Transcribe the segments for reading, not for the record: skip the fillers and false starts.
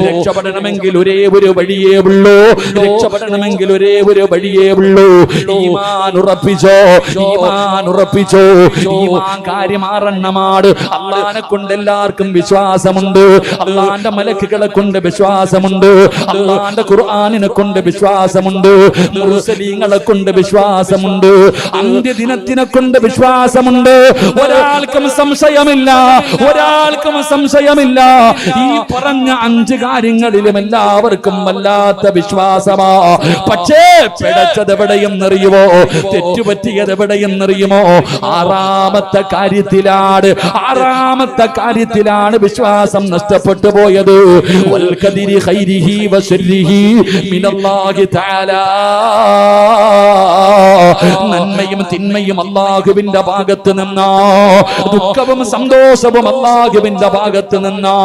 രക്ഷപ്പെടണമെങ്കിൽ ഒരേ ഒരു വഴിയേ ഉള്ളൂ. രക്ഷപ്പെടണമെങ്കിൽ ഒരേ ഒരു വഴിയേ ഉള്ളൂ. ഈമാൻ ഉറപ്പിച്ചോ, ഈമാൻ ഉറപ്പിച്ചോ. ഈമാൻ കാര്യം 6 അള്ളാനെ കൊണ്ട് എല്ലാവർക്കും വിശ്വാസമുണ്ട്. അള്ളാന്റെ മലക്കുകളെ കൊണ്ട് വിശ്വാസമുണ്ട്. അള്ളാന്റെ ഖുർആനിനെ കൊണ്ട് വിശ്വാസമുണ്ട്. മുർസലീങ്ങളെ കൊണ്ട് വിശ്വാസമുണ്ട്. അന്ത്യദിനത്തിനെ കൊണ്ട് വിശ്വാസമുണ്ട്. ഒരാൾക്കും സംശയമില്ല, ഒരാൾക്കും സംശയമില്ല. ഈ പറഞ്ഞ 5 കാര്യങ്ങളിലും എല്ലാവർക്കും വല്ലാത്ത വിശ്വാസമാ. പക്ഷേ പിഴച്ചത് എവിടെയെന്നറിയുമോ? തെറ്റുപറ്റിയത് എവിടെയെന്നറിയുമോ? 6ാമത്തെ കാര്യത്തിലാണ് വിശ്വാസം നഷ്ടപ്പെട്ടു പോയത്. വൽ ഖദരി ഖൈരിഹി വശർരിഹി മിനല്ലാഹി തആല. നന്മയും തിന്മയും അല്ലാഹുവിന്റെ ഭാഗത്ത് നിന്നാ, ദുഃഖവും സന്തോഷവും അല്ലാഹുവിന്റെ ഭാഗത്ത് നിന്നാ.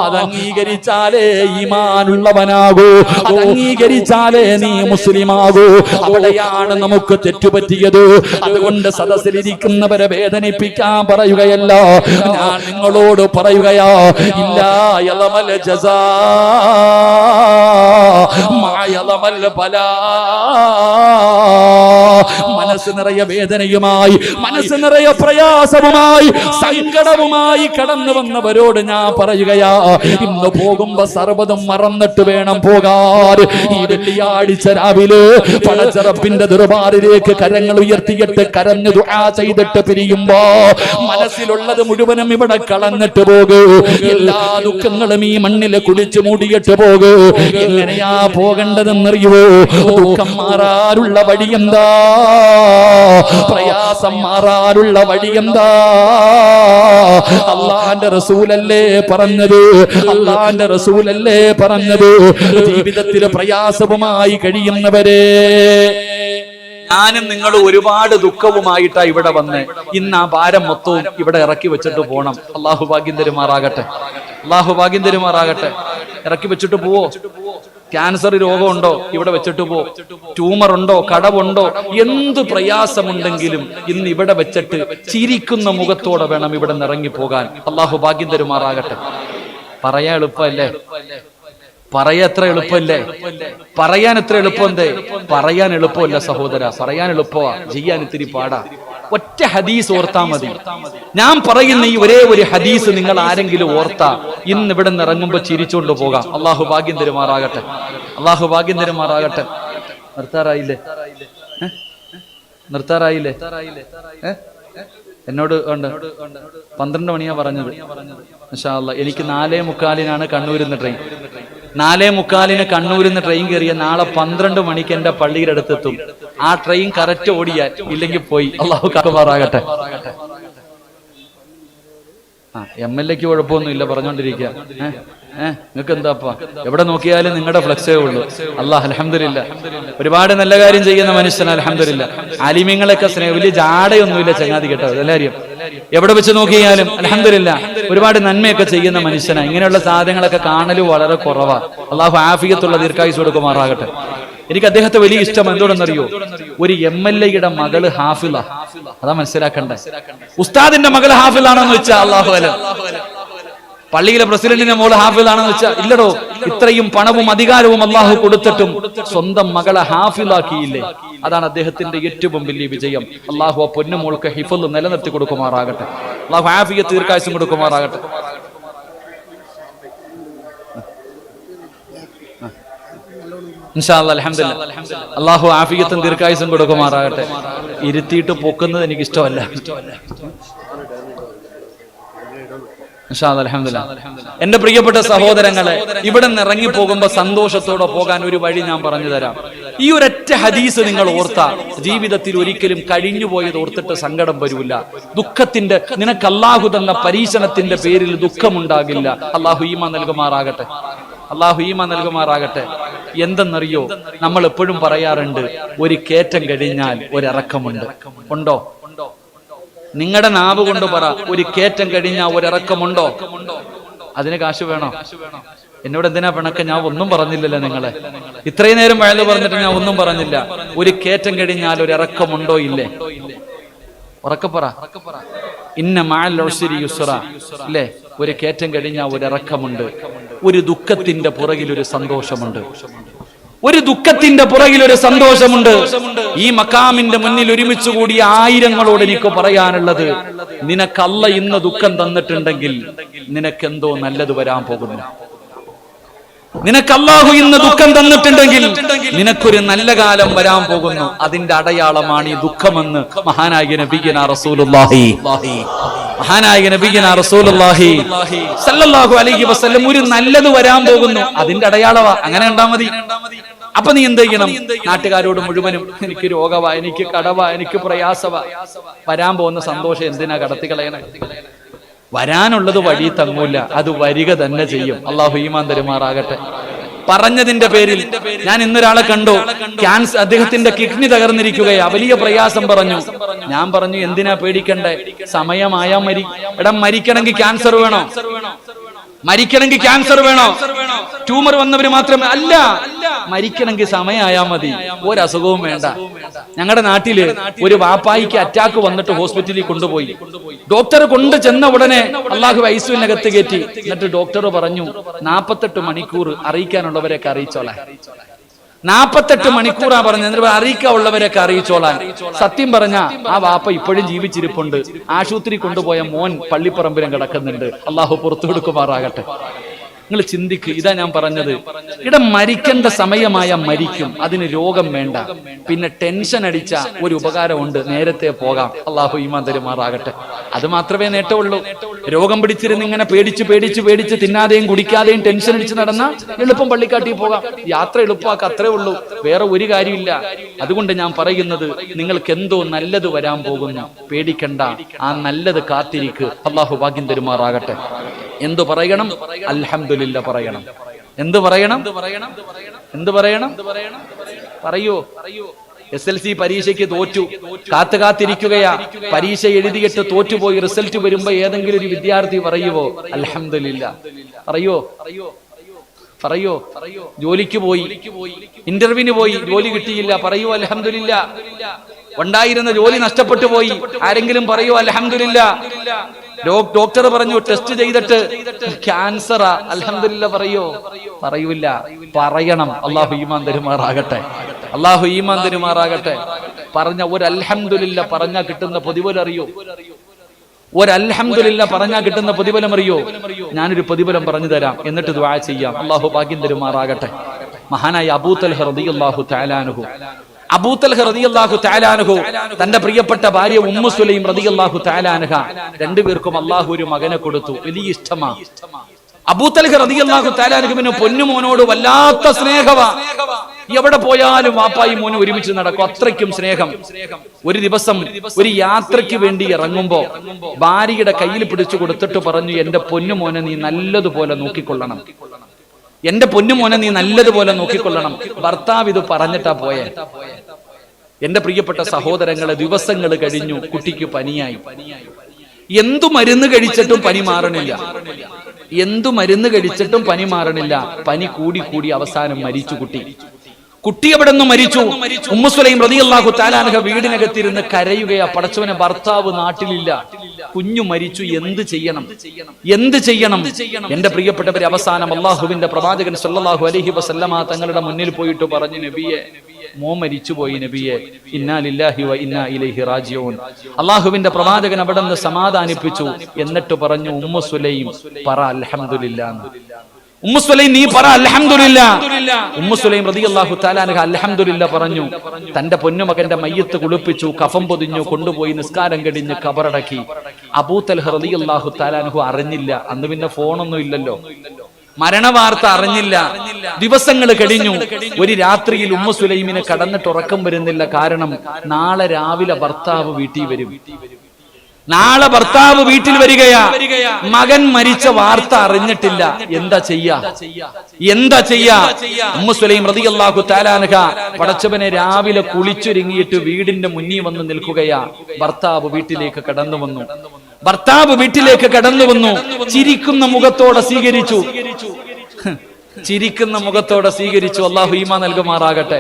അത് അംഗീകരിച്ചാലേ ഈമാനുള്ളവനാകൂ, അത് അംഗീകരിച്ചാലേ നീ മുസ്ലിമാകൂ. അവിടെയാണ് നമുക്ക് തെറ്റുപറ്റിയത്. അതുകൊണ്ട് സദസ്സിലിരിക്കുന്നവരെ വേദനിപ്പിക്കാൻ പറയുകയല്ല, ഞാൻ നിങ്ങളോട് പറയുകയാ. ഇല്ലാ യലമൽ ജസാ മാ യലമൽ ബലാ. മനസ്സ് നിറയെ വേദനയുമായി, മനസ്സ് നിറയെ പ്രയാസവുമായി, സങ്കടവുമായി കടന്നു വന്നവരോട് ഞാൻ പറയുകയാ, ഇന്ന് പോകുമ്പോ സർവ്വതും മറന്നിട്ട് വേണം പോകാൻ. ഈ വെള്ളിയാഴ്ച രാവിലെ പടച്ചറപ്പിന്റെ ദർബാറിലേക്ക് കരങ്ങൾ ഉയർത്തിയിട്ട് കരഞ്ഞു ദുആ ചെയ്തിട്ട് പിരിയുമ്പോ മനസ്സിലുള്ളത് മുഴുവനും ഇവിടെ കളഞ്ഞിട്ട് പോകൂ. എല്ലാ ദുഃഖങ്ങളും ഈ മണ്ണിൽ കുളിച്ചു മൂടിയിട്ട് പോകൂ. എങ്ങനെയാ പോകേണ്ടതെന്നറിയുവോ? ദുഃഖം മാറാനുള്ള വഴിയെന്താ? പ്രയാസം മാറാനുള്ള വഴിയെന്താ? അല്ലാഹുവിന്റെ റസൂലല്ലേ പറഞ്ഞത്, അല്ലാഹുവിന്റെ റസൂലല്ലേ പറഞ്ഞത്. ജീവിതത്തിൽ പ്രയാസവുമായി കഴിയുന്നവരെ, ഞാനും നിങ്ങൾ ഒരുപാട് ദുഃഖവുമായിട്ടാ ഇവിടെ വന്ന് ഇന്ന് ആ ഭാരം മൊത്തവും ഇവിടെ ഇറക്കി വെച്ചിട്ട് പോണം. അള്ളാഹു ഭാഗ്യം തരുമാറാകട്ടെ, അള്ളാഹു ഭാഗ്യം തരുമാറാകട്ടെ. ഇറക്കി വെച്ചിട്ട് പോവോ? ക്യാൻസർ രോഗമുണ്ടോ? ഇവിടെ വെച്ചിട്ട് പോ. ട്യൂമർ ഉണ്ടോ? കടവുണ്ടോ? എന്ത് പ്രയാസമുണ്ടെങ്കിലും ഇന്ന് ഇവിടെ വെച്ചിട്ട് ചിരിക്കുന്ന മുഖത്തോടെ വേണം ഇവിടെ നിന്ന് ഇറങ്ങിപ്പോകാൻ. അള്ളാഹു ഭാഗ്യം തരുമാറാകട്ടെ. പറയാൻ എളുപ്പമല്ലേ? പറയാൻ എത്ര എളുപ്പമല്ലേ? പറയാൻ എത്ര എളുപ്പമെന്തേ? പറയാൻ എളുപ്പമല്ല സഹോദര, പറയാൻ എളുപ്പമാ, ചെയ്യാൻ ഇത്തിരി പാടാ. ഒറ്റ ഹദീസ് ഓർത്താ മതി. ഞാൻ പറയുന്ന ഈ ഒരേ ഒരു ഹദീസ് നിങ്ങൾ ആരെങ്കിലും ഓർത്താ ഇന്ന് ഇവിടെ നിന്ന് ഇറങ്ങുമ്പോ ചിരിച്ചുകൊണ്ട് പോകാം. അള്ളാഹു ഭാഗ്യം തരുമാറാകട്ടെ, അള്ളാഹു ഭാഗ്യം തരുമാറാകട്ടെ. നിർത്താറായില്ലേ? നിർത്താറായില്ലേ? എന്നോട് ഉണ്ട് 12 മണിയാ പറഞ്ഞത്. ഇൻഷാ അല്ലാഹ് എനിക്ക് 4:45 കണ്ണൂരിന്ന് ട്രെയിൻ. 4:45 കണ്ണൂരിന്ന് ട്രെയിൻ കയറിയ നാളെ 12 മണിക്ക് എന്റെ പള്ളിയുടെ അടുത്തെത്തും. ആ ട്രെയിൻ കറക്റ്റ് ഓടിയാൽ, ഇല്ലെങ്കിൽ പോയി. അള്ളാഹു കാക്കുമാറാകട്ടെ. MLAക്ക് കുഴപ്പമൊന്നുമില്ല, പറഞ്ഞോണ്ടിരിക്കുക. നിങ്ങൾക്ക് എന്താപ്പാ? എവിടെ നോക്കിയാലും നിങ്ങളുടെ ഫ്ലെക്സേ ഉള്ളൂ. അല്ലാഹ് അൽഹംദുലില്ലാഹ്, ഒരുപാട് നല്ല കാര്യം ചെയ്യുന്ന മനുഷ്യൻ. അൽഹംദുലില്ലാഹ്. ആലിമീങ്ങളൊക്കെ വലിയ ജാടയൊന്നുമില്ല ചങ്ങാതി, കേട്ടോ എല്ലാവരും. എവിടെ വെച്ച് നോക്കിയാലും അൽഹംദുലില്ലാഹ് ഒരുപാട് നന്മയൊക്കെ ചെയ്യുന്ന മനുഷ്യനാ. ഇങ്ങനെയുള്ള സാധനങ്ങളൊക്കെ കാണലും വളരെ കുറവാ. അള്ളാഹു ആഫിയത്തുള്ള ദീർഘായുസ്സ് കൊടുക്കുമാറാകട്ടെ. എനിക്ക് അദ്ദേഹത്തെ വലിയ ഇഷ്ടം എന്തുകൊണ്ടെന്നറിയോ? ഒരു MLAയുടെ മകള് ഹാഫിള. അതാ മനസ്സിലാക്കണ്ടേ. ഉസ്താദിന്റെ മകള് ഹാഫിളാണെന്ന് വെച്ചാൽ അല്ലാഹു അലം. പള്ളിയിലെ പ്രസിഡന്റിന്റെ മോള് ഹാഫിളാണെന്ന് വെച്ചാൽ ഇല്ലടോ. ഇത്രയും പണവും അധികാരവും അള്ളാഹു കൊടുത്തിട്ടും സ്വന്തം മകളെ ഹാഫിളാക്കിയില്ലേ? അതാണ് അദ്ദേഹത്തിന്റെ ഏറ്റവും വലിയ വിജയം. അള്ളാഹു ആ പൊന്നുമോൾക്ക് ഹിഫ്ള് നിലനിർത്തി കൊടുക്കുമാറാകട്ടെ. അള്ളാഹു ആഫിയത്ത് ദീർഘായുസ്സും കൊടുക്കുമാറാകട്ടെ. ഇൻഷാ അല്ലാഹ് അൽഹംദുലില്ലാഹ് അള്ളാഹു ആഫിയത്തും ദീർഘായുസ്സും കൊടുക്കുമാറാകട്ടെ. ഇരുത്തിയിട്ട് പൊക്കുന്നത് എനിക്ക് ഇഷ്ടമല്ല. എന്റെ പ്രിയപ്പെട്ട സഹോദരങ്ങളെ, ഇവിടെ നിന്ന് ഇറങ്ങി പോകുമ്പോ സന്തോഷത്തോടെ പോകാൻ ഒരു വഴി ഞാൻ പറഞ്ഞു തരാം. ഈ ഒരൊറ്റ ഹദീസ് നിങ്ങൾ ഓർത്താ ജീവിതത്തിൽ ഒരിക്കലും കഴിഞ്ഞു പോയത് ഓർത്തിട്ട് സങ്കടം വരൂല. ദുഃഖത്തിന്റെ, നിനക്ക് അല്ലാഹു തന്ന പരീക്ഷണത്തിന്റെ പേരിൽ ദുഃഖമുണ്ടാകില്ല. അല്ലാഹു ഈമാൻ നൽകുമാറാകട്ടെ, അല്ലാഹു ഈമാൻ നൽകുമാറാകട്ടെ. എന്തെന്നറിയോ? നമ്മൾ എപ്പോഴും പറയാറുണ്ട്, ഒരു കയറ്റം കഴിഞ്ഞാൽ ഒരിറക്കമുണ്ട്. ഉണ്ടോ? നിങ്ങളുടെ നാവ് കൊണ്ട് പറ, ഒരു കയറ്റം കഴിഞ്ഞാൽ ഒരിറക്കമുണ്ടോ? അതിന് കാശ് വേണോ? എന്നോട് എന്തിനാ പിണക്ക? ഞാൻ ഒന്നും പറഞ്ഞില്ലല്ലോ നിങ്ങളെ. ഇത്രയും നേരം വയല് പറഞ്ഞിട്ട് ഞാൻ ഒന്നും പറഞ്ഞില്ല. ഒരു കയറ്റം കഴിഞ്ഞാൽ ഒരിറക്കമുണ്ടോ? ഇല്ലേ? ഉറക്കപ്പറ. ഇന്ന മഅൽ ഉസ്രി യുസ്റ. ഇല്ലേ? ഒരു കയറ്റം കഴിഞ്ഞാൽ ഒരിറക്കമുണ്ട്. ഒരു ദുഃഖത്തിന്റെ പുറകിൽ ഒരു സന്തോഷമുണ്ട്. ഒരു ദുഃഖത്തിന്റെ പുറകിൽ ഒരു സന്തോഷമുണ്ട്. ഈ മക്കാമിന്റെ മുന്നിൽ ഒരുമിച്ച് കൂടിയ ആയിരങ്ങളോട് എനിക്ക് പറയാനുള്ളത്, നിനക്ക് അല്ലാഹ് ഇന്ന് ദുഃഖം തന്നിട്ടുണ്ടെങ്കിൽ നിനക്കെന്തോ നല്ലത് വരാൻ പോകുന്നു. നിനക്ക് അല്ലാഹു ഇന്ന് ദുഃഖം തന്നിട്ടുണ്ടെങ്കിൽ നിനക്കൊരു നല്ല കാലം വരാൻ പോകുന്നു. അതിന്റെ അടയാളമാണ് ഈ ദുഃഖമെന്ന് മഹാനായ നബിയുനാ റസൂലുള്ളാഹി സല്ലല്ലാഹു അലൈഹി വസല്ലം ഒരു നല്ലത് വരാൻ പോകുന്നു, അതിന്റെ അടയാളവാ. അങ്ങനെ ഉണ്ടാ മതി. അപ്പൊ നീ എന്ത് ചെയ്യണം? നാട്ടുകാരോട് മുഴുവനും എനിക്ക് രോഗവാ, എനിക്ക് കടവാ, എനിക്ക് പ്രയാസവാ, വരാൻ പോകുന്ന സന്തോഷം എന്തിനാ കടത്തി കളയണേ? വരാനുള്ളത് വഴി തങ്ങൂല, അത് വരിക തന്നെ ചെയ്യും. അള്ളാഹു ഈമാൻ തരുമാറാകട്ടെ. പറഞ്ഞതിന്റെ പേരിൽ ഞാൻ ഇന്നൊരാളെ കണ്ടു, ക്യാൻസർ, അദ്ദേഹത്തിന്റെ കിഡ്നി തകർന്നിരിക്കുകയാ, വലിയ പ്രയാസം പറഞ്ഞു. ഞാൻ പറഞ്ഞു, എന്തിനാ പേടിക്കണ്ടേ? സമയമായാ എടാ, മരിക്കണമെങ്കിൽ ക്യാൻസർ വേണോ? മരിക്കണമെങ്കിൽ ക്യാൻസർ വേണോ? ട്യൂമർ വന്നവര് മാത്രമേ അല്ല, മരിക്കണമെങ്കിൽ സമയമായാ മതി, ഒരസുഖവും വേണ്ട. ഞങ്ങളുടെ നാട്ടില് ഒരു വാപ്പായിക്ക് അറ്റാക്ക് വന്നിട്ട് ഹോസ്പിറ്റലിൽ കൊണ്ടുപോയി. ഡോക്ടർ കൊണ്ട് ചെന്ന ഉടനെ അള്ളാഹു ഐസിയുവിനകത്ത് കയറ്റി. എന്നിട്ട് ഡോക്ടർ പറഞ്ഞു, 48 മണിക്കൂർ അറിയിക്കാനുള്ളവരെയൊക്കെ അറിയിച്ചോളാൻ. 48 മണിക്കൂറാ പറഞ്ഞത്, അറിയിക്കാനുള്ളവരെയൊക്കെ അറിയിച്ചോളാൻ. സത്യം പറഞ്ഞ ആ വാപ്പ ഇപ്പോഴും ജീവിച്ചിരിപ്പുണ്ട്. ആശുപത്രി കൊണ്ടുപോയ മോൻ പള്ളിപ്പറമ്പിലും കിടക്കുന്നുണ്ട്. അള്ളാഹു പുറത്തു കൊടുക്കുമാറാകട്ടെ. നിങ്ങൾ ചിന്തിക്ക്, ഇതാ ഞാൻ പറഞ്ഞത്. ഇവിടെ മരിക്കേണ്ട സമയമായ മരിക്കും, അതിന് രോഗം വേണ്ട. പിന്നെ ടെൻഷൻ അടിച്ച ഒരു ഉപകാരമുണ്ട്, നേരത്തെ പോകാം. അള്ളാഹു ഈമാൻ തരുമാറാകട്ടെ. അത് മാത്രമേ നേട്ടമുള്ളൂ. രോഗം പിടിച്ചിരുന്ന് ഇങ്ങനെ പേടിച്ച് തിന്നാതെയും കുടിക്കാതെയും ടെൻഷൻ അടിച്ച് നടന്ന എളുപ്പം പള്ളിക്കാട്ടിൽ പോകാം. യാത്ര എളുപ്പമാക്കുക, അത്രേ ഉള്ളൂ, വേറെ ഒരു കാര്യമില്ല. അതുകൊണ്ട് ഞാൻ പറയുന്നത്, നിങ്ങൾക്ക് എന്തോ നല്ലത് വരാൻ പോകുന്നു, പേടിക്കണ്ട, ആ നല്ലത് കാത്തിരിക്ക്. അള്ളാഹു ഭാഗ്യം തരുമാറാകട്ടെ. എന്തു പറയണം? അൽഹംദുലില്ലാ പറയണം. എന്ത് പറയണം? പറയൂ. SLC പരീക്ഷയ്ക്ക് തോറ്റു, കാത്തിരിക്കുകയാ. പരീക്ഷ എഴുതിയിട്ട് തോറ്റുപോയി. റിസൾട്ട് വരുമ്പോ ഏതെങ്കിലും ഒരു വിദ്യാർത്ഥി പറയുവോ അൽഹംദുലില്ലാ? പറയോ? ജോലിക്ക് പോയി, ഇന്റർവ്യൂവിന് പോയി, ജോലി കിട്ടിയില്ല, പറയൂ അൽഹംദുലില്ലാ? ഉണ്ടായിരുന്ന ജോലി നഷ്ടപ്പെട്ടു പോയി, ആരെങ്കിലും പറയൂ അൽഹംദുലില്ലാ? ഡോക്ടർ പറഞ്ഞു ടെസ്റ്റ് ചെയ്തിട്ട് ക്യാൻസറാ, അൽഹംദുലില്ലാ പറയൂല? പറയണം. അള്ളാഹു ഈമാൻ തരുമാറാകട്ടെ. പറഞ്ഞ ഒരു അൽഹംദുലില്ലാ പറഞ്ഞാ കിട്ടുന്ന പ്രതിഫലം അറിയോ? ഒരു അൽഹംദുലില്ലാ പറഞ്ഞാ കിട്ടുന്ന പ്രതിഫലം അറിയോ? ഞാനൊരു പ്രതിഫലം പറഞ്ഞു തരാം, എന്നിട്ട് ദുആ ചെയ്യാം. അള്ളാഹു ഭാഗ്യം തരുമാറാകട്ടെ. മഹാനായ അബൂ തൽഹ റളിയല്ലാഹു തആല അൻഹു തന്റെ പ്രിയപ്പെട്ട ഭാര്യ ഉമ്മു സുലൈം റളിയല്ലാഹു തആല അൻഹ, രണ്ടുപേർക്കും അള്ളാഹു ഒരു മകനെ കൊടുത്തു. വലിയ ഇഷ്ടമാ. അബൂ തൽഹ റളിയല്ലാഹു തആല അൻഹുവിന് പൊന്നുമോനോട് വല്ലാത്ത സ്നേഹമാ. എവിടെ പോയാലും വാപ്പായി മോനും ഒരുമിച്ച് നടക്കും, അത്രയ്ക്കും സ്നേഹം. ഒരു ദിവസം ഒരു യാത്രയ്ക്ക് വേണ്ടി ഇറങ്ങുമ്പോ ഭാര്യയുടെ കയ്യിൽ പിടിച്ചു കൊടുത്തിട്ട് പറഞ്ഞു, എന്റെ പൊന്നുമോനെ നീ നല്ലതുപോലെ നോക്കിക്കൊള്ളണം. ഭർത്താവ് ഇത് പറഞ്ഞിട്ടാ പോയെ. എന്റെ പ്രിയപ്പെട്ട സഹോദരങ്ങളെ, ദിവസങ്ങൾ കഴിഞ്ഞു, കുട്ടിക്ക് പനിയായി. എന്തു മരുന്ന് കഴിച്ചിട്ടും പനി മാറണില്ല. പനി കൂടി അവസാനം മരിച്ചു കുട്ടി എവിടെ നിന്ന് മരിച്ചു? ഉമ്മു സുലൈം റളിയല്ലാഹു തആല അൻഹ വീടിനകത്തിരുന്ന് കരയുകയാ. പടച്ചവനെ, ഭർത്താവ് നാട്ടിലില്ല, കുഞ്ഞു മരിച്ചു, എന്ത് ചെയ്യണം? എന്റെ പ്രിയപ്പെട്ടവരെ, അവസാനം അള്ളാഹുവിന്റെ പ്രവാചകൻ സല്ലല്ലാഹു അലൈഹി വസല്ലമ തങ്ങളുടെ മുന്നിൽ പോയിട്ട് പറഞ്ഞു, നബിയെ, മോൻ മരിച്ചുപോയി നബിയെ, ഇന്നാ ലില്ലാഹി വ ഇന്നാ ഇലൈഹി റാജിഊൻ. അള്ളാഹുവിന്റെ പ്രവാചകൻ അവിടെ നിന്ന് സമാധാനിപ്പിച്ചു. എന്നിട്ട് പറഞ്ഞു, ഉമ്മു സുലൈം പറ അൽഹംദുലില്ലാ. ഉമ്മു സുലൈം, നീ പറ അൽഹംദുലില്ലാ. ഉമ്മു സുലൈം റളിയല്ലാഹു തആല അൻഹ അൽഹംദുലില്ലാ പറഞ്ഞു. തന്റെ പൊന്നുമകന്റെ മയ്യത്ത് കുളിപ്പിച്ചു, കഫം പൊതിഞ്ഞു, കൊണ്ടുപോയി നിസ്കാരം കഴിഞ്ഞ് ഖബറടക്കി. അബൂ തൽഹ റളിയല്ലാഹു തആല അൻഹു അറിഞ്ഞില്ല. അന്ന് പിന്നെ ഫോണൊന്നും ഇല്ലല്ലോ, മരണവാർത്ത അറിഞ്ഞില്ല. ദിവസങ്ങൾ കഴിഞ്ഞു. ഒരു രാത്രിയിൽ ഉമ്മു സുലൈമിന് കടന്നിട്ട് ഉറക്കം വരുന്നില്ല. കാരണം നാളെ രാവിലെ ഭർത്താവ് വീട്ടിൽ വരികയാ. മകൻ മരിച്ച വാർത്ത അറിഞ്ഞിട്ടില്ല. എന്താ ചെയ്യാ? ഉമ്മു സുലൈം റളിയല്ലാഹു തആല അൻഹ പടച്ചവനെ രാവിലെ കുളിച്ചൊരുങ്ങിയിട്ട് വീടിന്റെ മുന്നിൽ വന്ന് നിൽക്കുകയാ. ഭർത്താവ് വീട്ടിലേക്ക് കടന്നു വന്നു. ചിരിക്കുന്ന മുഖത്തോടെ സ്വീകരിച്ചു. അല്ലാഹു ഈമാൻ നൽകുമാറാകട്ടെ.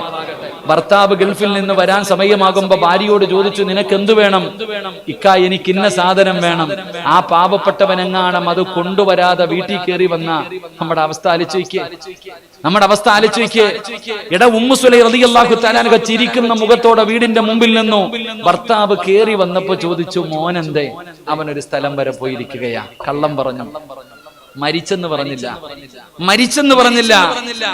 ഭർത്താവ് ഗൾഫിൽ നിന്ന് വരാൻ സമയമാകുമ്പോ ഭാര്യയോട് ചോദിച്ചു, നിനക്ക് എന്തു വേണം? ഇക്ക, എനിക്ക് ഇന്ന സാധനം വേണം. ആ പാവപ്പെട്ടവനെങ്ങാണം അത് കൊണ്ടുവരാതെ വീട്ടിൽ കയറി വന്ന നമ്മുടെ അവസ്ഥ ആലോചിക്കേ. എടാ, ഉമ്മു സുലൈം റളിയല്ലാഹു തആല അൻഹ ചിരിക്കുന്ന മുഖത്തോടെ വീടിന്റെ മുമ്പിൽ നിന്നു ഭർത്താവ് കേറി വന്നപ്പോ ചോദിച്ചു, മോനെന്തേ? അവനൊരു സ്ഥലം വരെ പോയിരിക്കുകയാ. കള്ളം പറഞ്ഞു, മരിച്ചെന്ന് പറഞ്ഞില്ല.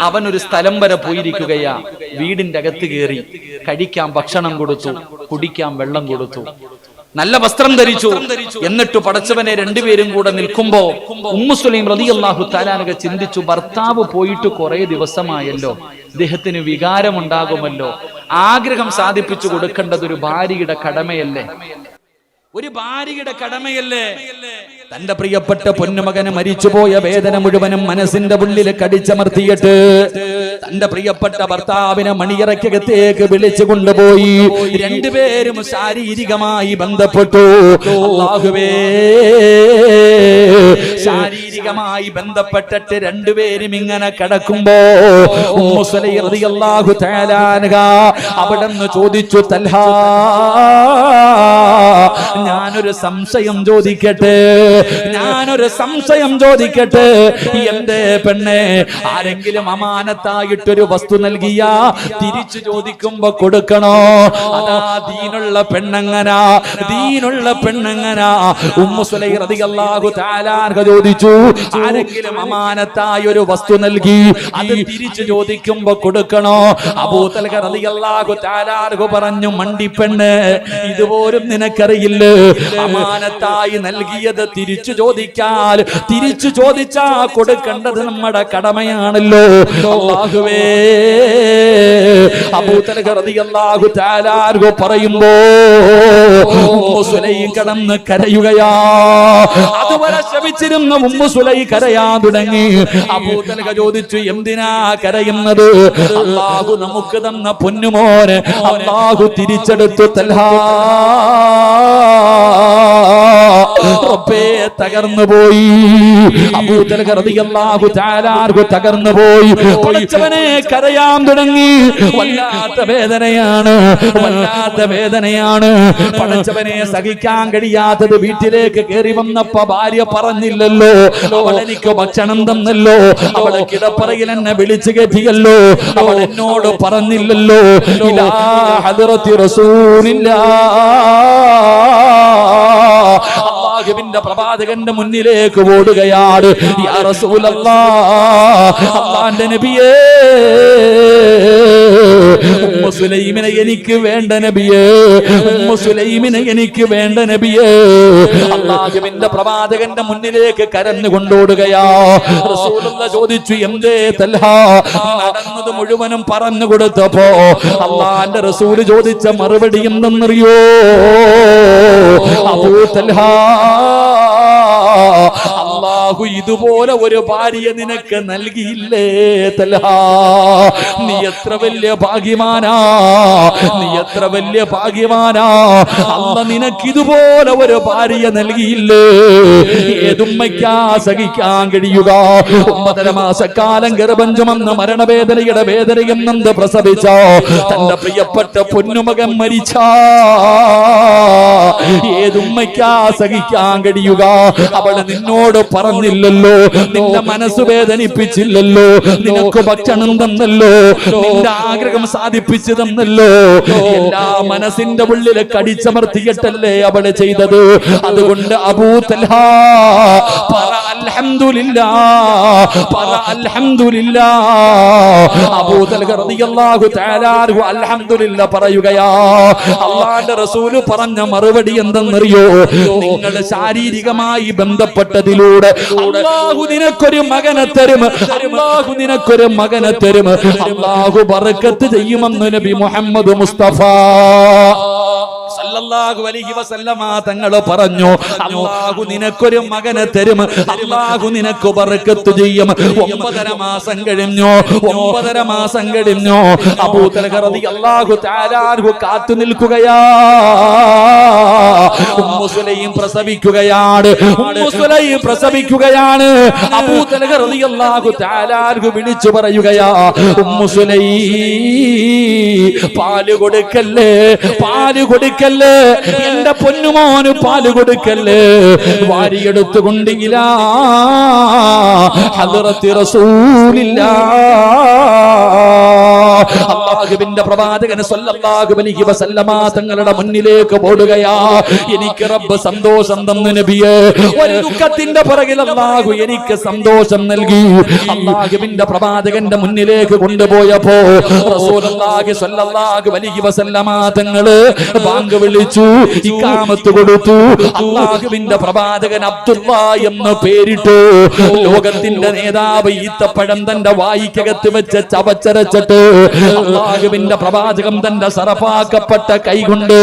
അവനൊരു സ്ഥലം വരെ പോയിരിക്കുകയാ. വീടിന്റെ അകത്ത് കയറി കഴിക്കാൻ ഭക്ഷണം കൊടുത്തു, കുടിക്കാൻ വെള്ളം കൊടുത്തു, നല്ല വസ്ത്രം ധരിച്ചു. എന്നിട്ട് പടച്ചവനെ രണ്ടുപേരും കൂടെ നിൽക്കുമ്പോ ഉമ്മു സുലൈം റളിയല്ലാഹു തആല അൻഹ ചിന്തിച്ചു, ഭർത്താവ് പോയിട്ട് കുറെ ദിവസമായല്ലോ, ഇദ്ദേഹത്തിന് വികാരമുണ്ടാകുമല്ലോ. ആഗ്രഹം സാധിപ്പിച്ചു കൊടുക്കേണ്ടത് ഒരു ഭാര്യയുടെ കടമയല്ലേ? തന്റെ പ്രിയപ്പെട്ട പൊന്നുമകന് മരിച്ചുപോയ വേദന മുഴുവനും മനസ്സിന്റെ ഉള്ളിൽ കടിച്ചമർത്തിയിട്ട് തന്റെ പ്രിയപ്പെട്ട ഭർത്താവിനെ മണിയറയ്ക്കകത്തേക്ക് വിളിച്ചു കൊണ്ടുപോയി. രണ്ടുപേരും ശാരീരികമായി ബന്ധപ്പെട്ടു. അല്ലാഹുവേ, ശാരീരികമായി ബന്ധപ്പെട്ടിട്ട് രണ്ടുപേരും ഇങ്ങനെ കിടക്കുമ്പോ ഉമ്മു സുലൈം റളിയല്ലാഹു തആല അൻഹ അവിടുന്ന് ചോദിച്ചു, തൽഹാ, ഞാനൊരു സംശയം ചോദിക്കട്ടെ. എന്റെ പെണ്ണെ, ആരെങ്കിലും അമാനത്തായിട്ടൊരു വസ്തു നൽകിയാ തിരിച്ചു ചോദിക്കുമ്പോ കൊടുക്കണോ? അതാ ദീനുള്ള പെണ്ണങ്ങനാ. ഉമ്മു സുലൈം റളിയല്ലാഹു തആല അൻഹ ചോദിച്ചു, ആരെങ്കിലും അമാനത്തായി ഒരു വസ്തു നൽകി അത് തിരിച്ചു ചോദിക്കുമ്പോ കൊടുക്കണോ? അബൂ തൽഹ റളിയല്ലാഹു തആല അൻഹു പറഞ്ഞു, മണ്ടിപ്പെണ്ണ്, ഇതുപോലും നിനക്കറിയില്ല. അമാനത്തായി നൽകിയത് തിരിച്ചു ചോദിച്ചാ കൊടുക്കേണ്ടത് നമ്മുടെ കടമയാണല്ലോ. അല്ലാഹുവേ, അബൂ തൽഹ റളിയല്ലാഹു തആല അൻഹു പറയുമ്പോ ഉമ്മു സുലൈം കടന്ന് കരയുകയാ. അതുവരെ ശപിച്ചിരുന്ന ഉമ്മു സുലൈം കരയാൻ തുടങ്ങി. അബൂ തൽഹ ചോദിച്ചു, എന്തിനാ കരയുന്നത്? അല്ലാഹു നമുക്ക് തന്ന പൊന്നുമോനെ അല്ലാഹു തിരിച്ചെടുത്തു. തൽഹാ, റബ്ബേ, തകർന്നുപോയി. അബൂ തൽഹ റളിയല്ലാഹു തആല അൻഹു തകർന്നുപോയി. പടച്ചവനെ കരയാൻ തുടങ്ങി. വല്ലാത്ത വേദനയാണ്. പടച്ചവനെ സഹിക്കാൻ കഴിയാത്തത് വീട്ടിലേക്ക് കയറി വന്നപ്പോ ഭാര്യ പറഞ്ഞില്ലല്ലോ, അവൾ എനിക്ക് ഭക്ഷണം തന്നല്ലോ, അവളെ കിടപ്പറയിൽ എന്നെ വിളിച്ചു കയറ്റിയല്ലോ, അവൾ എന്നോട് പറഞ്ഞില്ലല്ലോ. ഇലാ ഹദ്റത്തി റസൂലില്ലാഹ്, അല്ലാഹുവിന്റെ പ്രവാചകന്റെ മുന്നിലേക്ക് ഓടുകയാണ്. യാ റസൂലല്ലാഹ്, അല്ലാഹുവിന്റെ നബിയേ, ഉമ്മു സുലൈമിനെ എനിക്ക് വേണ്ട നബിയേ. അല്ലാഹുവിന്റെ പ്രവാചകന്റെ മുന്നിലേക്ക് കരഞ്ഞു കൊണ്ടോടുകയാ. റസൂലുള്ളാഹി ചോദിച്ചു, എന്തേ തൽഹാ? നടന്നത് മുഴുവനും പറഞ്ഞു കൊടുത്തപ്പോ അല്ലാഹുവിന്റെ റസൂല് ചോദിച്ച മറുപടി എന്തെന്നറിയോ? അബൂ തൽഹാ, അല്ലാഹു ഇതുപോലെ ഒരു ഭാര്യ നിനക്ക് നൽകിയില്ലേ തൽഹാ? നീ എത്ര വലിയ ഭാഗ്യവാനാ. അല്ലാഹു നിനക്ക് ഇതുപോലെ ഒരു ഭാര്യ നൽകിയില്ലേ? ഏതുമ്മയ്ക്കാ സഹിക്കാൻ കഴിയുക? 9.5 മാസക്കാലം ഗർഭം ചുമന്ന് മരണവേദനയുടെ വേദനയും നൊന്ത് പ്രസവിച്ച തന്റെ പ്രിയപ്പെട്ട പൊന്നുമകൻ മരിച്ച ഏതുമ്മയ്ക്കാ സഹിക്കാൻ കഴിയുക? അവള് നിന്നോട് പറഞ്ഞില്ലല്ലോ, നിന്റെ മനസ്സ് വേദനിപ്പിച്ചില്ലല്ലോ, നിനക്ക് ഭക്ഷണം തന്നല്ലോ, നിന്റെ ആഗ്രഹം സാധിപ്പിച്ചു തന്നല്ലോ. എല്ലാ മനസ്സിന്റെ ഉള്ളില് കടിച്ചമർത്തിയിട്ടല്ലേ അവള് ചെയ്തത്. അതുകൊണ്ട് അബൂ തൽഹാ, പറ അൽഹംദുലില്ലാഹ്. അബൂ തൽഹ റളിയല്ലാഹു തആല അൻഹു അൽഹംദുലില്ലാഹ് പറയുകയാ. അല്ലാഹുവിന്റെ റസൂല് പറഞ്ഞ മറുപടി എന്തെന്നറിയോ? നിങ്ങൾ ശാരീരികമായി ബന്ധപ്പെട്ടതിലൂടെ അല്ലാഹു നിനക്കൊരു മകനെ തരും. അല്ലാഹു ബറക്കത്ത് ചെയ്യുമെന്ന് നബി മുഹമ്മദ് മുസ്തഫ സല്ലല്ലാഹു അലൈഹി വസല്ലമ തങ്ങൾ പറഞ്ഞു, അല്ലാഹു നിനക്കൊരു മകനെ തരും, അല്ലാഹു നിനക്ക് ബർക്കത്ത് ചെയ്യും. 9.5 മാസം കഴിഞ്ഞു. 9.5 മാസം കഴിഞ്ഞു. അബൂ തൽഹ റളിയല്ലാഹു തആല അൻഹു കാത്തു നിൽക്കുകയാ. Ummu Sulaim പ്രസവിക്കുകയാണ്. Ummu Sulaim പ്രസവിക്കുകയാണ്. Abu Talha റളിയല്ലാഹു തആല അൻഹു വിളിച്ചു പറയുകയാ, ഉമ്മു സുലൈം പാല് കൊടുക്കല്ലേ, പാല് കൊടുക്കല്ലേ, എന്റെ പൊന്നുമോന് പാല് കൊടുക്കല്ലേ. വാരിയെടുത്തുകൊണ്ട് ഇലാ ഹദ്റത്തി റസൂലില്ലാഹ്, അല്ലാഹുവിന്റെ പ്രവാചകൻ സല്ലല്ലാഹു അലൈഹി വസല്ലമ തങ്ങളുടെ മുന്നിലേക്ക് ഓടുകയാ. എനിക്ക് റബ്ബ് സന്തോഷം തന്നു നബിയേ. ഒരു ദുഃഖത്തിന്റെ പുറകിൽ അല്ലാഹു എനിക്ക് സന്തോഷം നൽകി. അല്ലാഹുവിന്റെ പ്രവാചകന്റെ മുന്നിലേക്ക് കൊണ്ടുപോയപ്പോ റസൂലുള്ളാഹി സ്വല്ലല്ലാഹു അലൈഹി വസല്ലമ തങ്ങള് ബാങ്ക് വിളിച്ചു, ഇഖാമത്ത് കൊടുത്തു. അല്ലാഹുവിന്റെ പ്രവാചകൻ അബ്ദുള്ള എന്ന് പേരിട്ടു. ലോകത്തിന്റെ നേതാവ് ഈത്തപ്പഴം തന്റെ വായിക്കകത്ത് വെച്ച് ചവച്ചരച്ചിട്ട് അല്ലാഹുവിന്റെ പ്രവാചകൻ തന്റെ സറഫാക്കപ്പെട്ട കൈകൊണ്ട്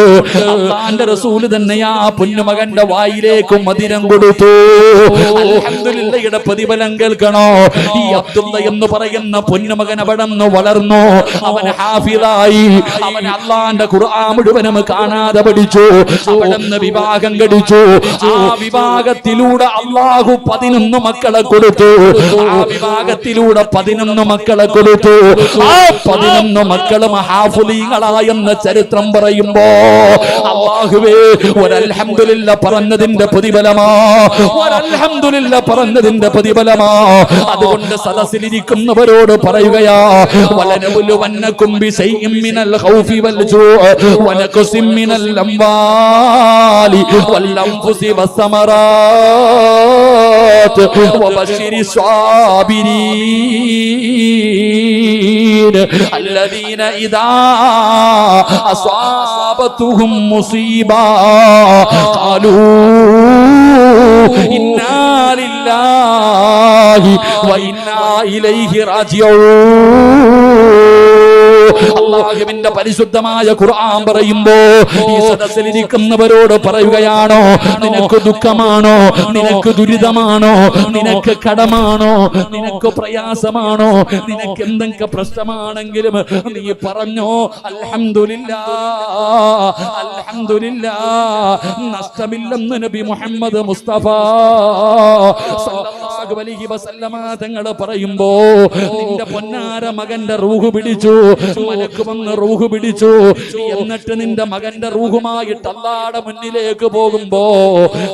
അല്ലാഹുവിന്റെ റസൂൽ തന്നെയാ പൊന്നുമകന്റെ വായിലേക്ക് മധുരം കൊടുത്തു. അൽഹംദുലില്ലാഹയുടെ പ്രതിഫലം കേൾക്കണോ? ഈ അബ്ദുള്ള എന്ന് പറയുന്ന പൊന്നുമകൻ അവിടെന്ന് വളർന്നു. അവൻ ഹാഫിളായി. അവൻ അല്ലാഹുവിന്റെ ഖുർആൻ മുഴുവനും കാണാതെ പഠിച്ചു. അവിടെന്ന് വിവാഹം കഴിച്ചു. ആ വിവാഹത്തിലൂടെ അല്ലാഹു 11 മക്കളെ കൊടുത്തു. ആ വിവാഹത്തിലൂടെ 11 മക്കളെ കൊടുത്തു. ആ 11 മക്കളും ഹാഫിളീങ്ങളായെന്ന ചരിത്രം പറയുമ്പോ അല്ലാഹുവേ, ഒരൽഹംദുലില്ലാ പറഞ്ഞതിന്റെ പ്രതിഫലമാ, ഒരൽഹംദുലില്ലാ പറഞ്ഞതിന്റെ പ്രതിഫലമാ. അതുകൊണ്ട് സദസ്സിലിരിക്കുന്നവരോട് പറയുകയാ, വലനബുലുവന്നകും ബിശൈഇൻ മിനൽ ഖൗഫി വൽ ജൂഅ് വനഖസിൻ മിനൽ അംവാലി വൽ അൻഫുസി വസ്സമറാത്ത് വബശ്ശിരി സ്വാബിരീൻ الذين إذا أصابتهم مصيبة قالوا إنا لله وإنا إليه راجعون. അല്ലാഹുവിന്റെ പരിശുദ്ധമായ ഖുർആൻ പറയുമ്പോ ഈ സദസ്സിലിരിക്കുന്നവരോട് പറയുകയാണോ, നിനക്ക് ദുഃഖമാണോ, നിനക്ക് ദുരിതമാണോ, നിനക്ക് കടമാണോ, നിനക്ക് പ്രയാസമാണോ, നിനക്ക് എന്തൊക്കെ പ്രശ്നമാണെങ്കിലും നീ പറഞ്ഞോ, അൽഹംദുലില്ലാഹ്, അൽഹംദുലില്ലാഹ്, നഷ്ടമില്ലെന്ന് നബി മുഹമ്മദ് മുസ്തഫ സല്ലല്ലാഹു അലൈഹി വസല്ലമ തങ്ങൾ പറയുമ്പോ നിന്റെ പൊന്നാര മകന്റെ റൂഹ് പിടിച്ചു, മലക്ക് വന്ന് റൂഹ് പിടിച്ചു. എന്നിട്ട് നിന്റെ മകന്റെ റൂഹുമായിട്ട് അല്ലാഹുവിന്റെ മുന്നിലേക്ക് പോകുമ്പോ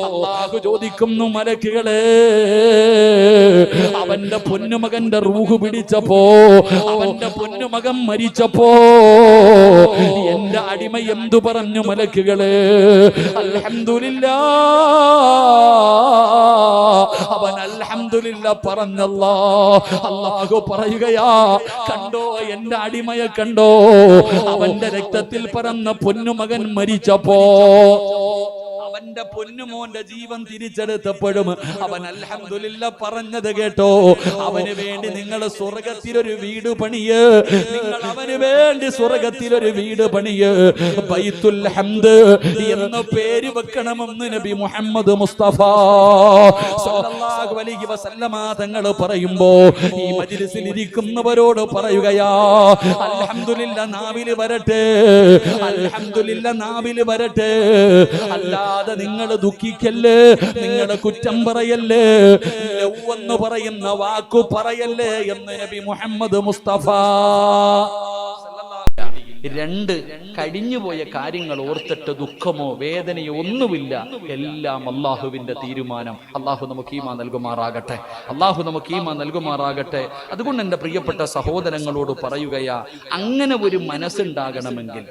അല്ലാഹു ചോദിക്കുന്നു, മലക്കുകളെ, അവന്റെ പൊന്നുമകന്റെ റൂഹ് പിടിച്ചപ്പോ, അവന്റെ പൊന്നുമകൻ മരിച്ചപ്പോ എന്റെ അടിമ എന്തു പറഞ്ഞു? മലക്കുകളെ, അൽഹംദുലില്ലാഹ്, അവൻ അൽഹംദുലില്ലാ പറഞ്ഞല്ലോ. അല്ലാഹു പറയുകയാ, കണ്ടോ എന്റെ അടിമയെ കണ്ടോ, അവന്റെ രക്തത്തിൽ പറന്ന പൊന്നുമകൻ മരിച്ചപ്പോ അവന്റെ പൊന്നുമോന്റെ ജീവൻ തിരിച്ചെടുത്തപ്പോഴും അവൻ അൽഹംദുലില്ലാ പറഞ്ഞത് കേട്ടോ. അവന് വേണ്ടി നിങ്ങൾ സ്വർഗത്തിലൊരു വീട് പണിയ്, നിങ്ങൾ അവന് വേണ്ടി സ്വർഗത്തിലൊരു വീട് പണിയ്, ബൈത്തുൽ ഹംദ് എന്ന പേര് വെക്കണമെന്ന് നബി മുഹമ്മദ് മുസ്തഫ സല്ലല്ലാഹു അലൈഹി വസല്ലമ തങ്ങൾ പറയുമ്പോ ഈ മജ്ലിസിൽ ഇരിക്കുന്നവരോട് പറയുകയാ, അൽഹംദുലില്ലാ നാവിൽ വരട്ടെ, അൽഹംദുലില്ലാ നാവിൽ വരട്ടെ. അല്ലാതെ നിങ്ങൾ ദുഃഖിക്കല്ലേ, നിങ്ങൾ കുറ്റം പറയല്ലേ, എന്ന് പറയുന്ന വാക്കു പറയല്ലേ എന്ന് നബി മുഹമ്മദ് മുസ്തഫ. രണ്ട് കഴിഞ്ഞുപോയ കാര്യങ്ങൾ ഓർത്തിട്ട് ദുഃഖമോ വേദനയോ ഒന്നുമില്ല. എല്ലാം അള്ളാഹുവിന്റെ തീരുമാനം. അള്ളാഹു നമുക്ക് ഈമാൻ നൽകുമാറാകട്ടെ, അള്ളാഹു നമുക്ക് ഈമാൻ നൽകുമാറാകട്ടെ. അതുകൊണ്ട് എൻ്റെ പ്രിയപ്പെട്ട സഹോദരങ്ങളോട് പറയുകയാ, അങ്ങനെ ഒരു മനസ്സുണ്ടാകണമെങ്കിൽ,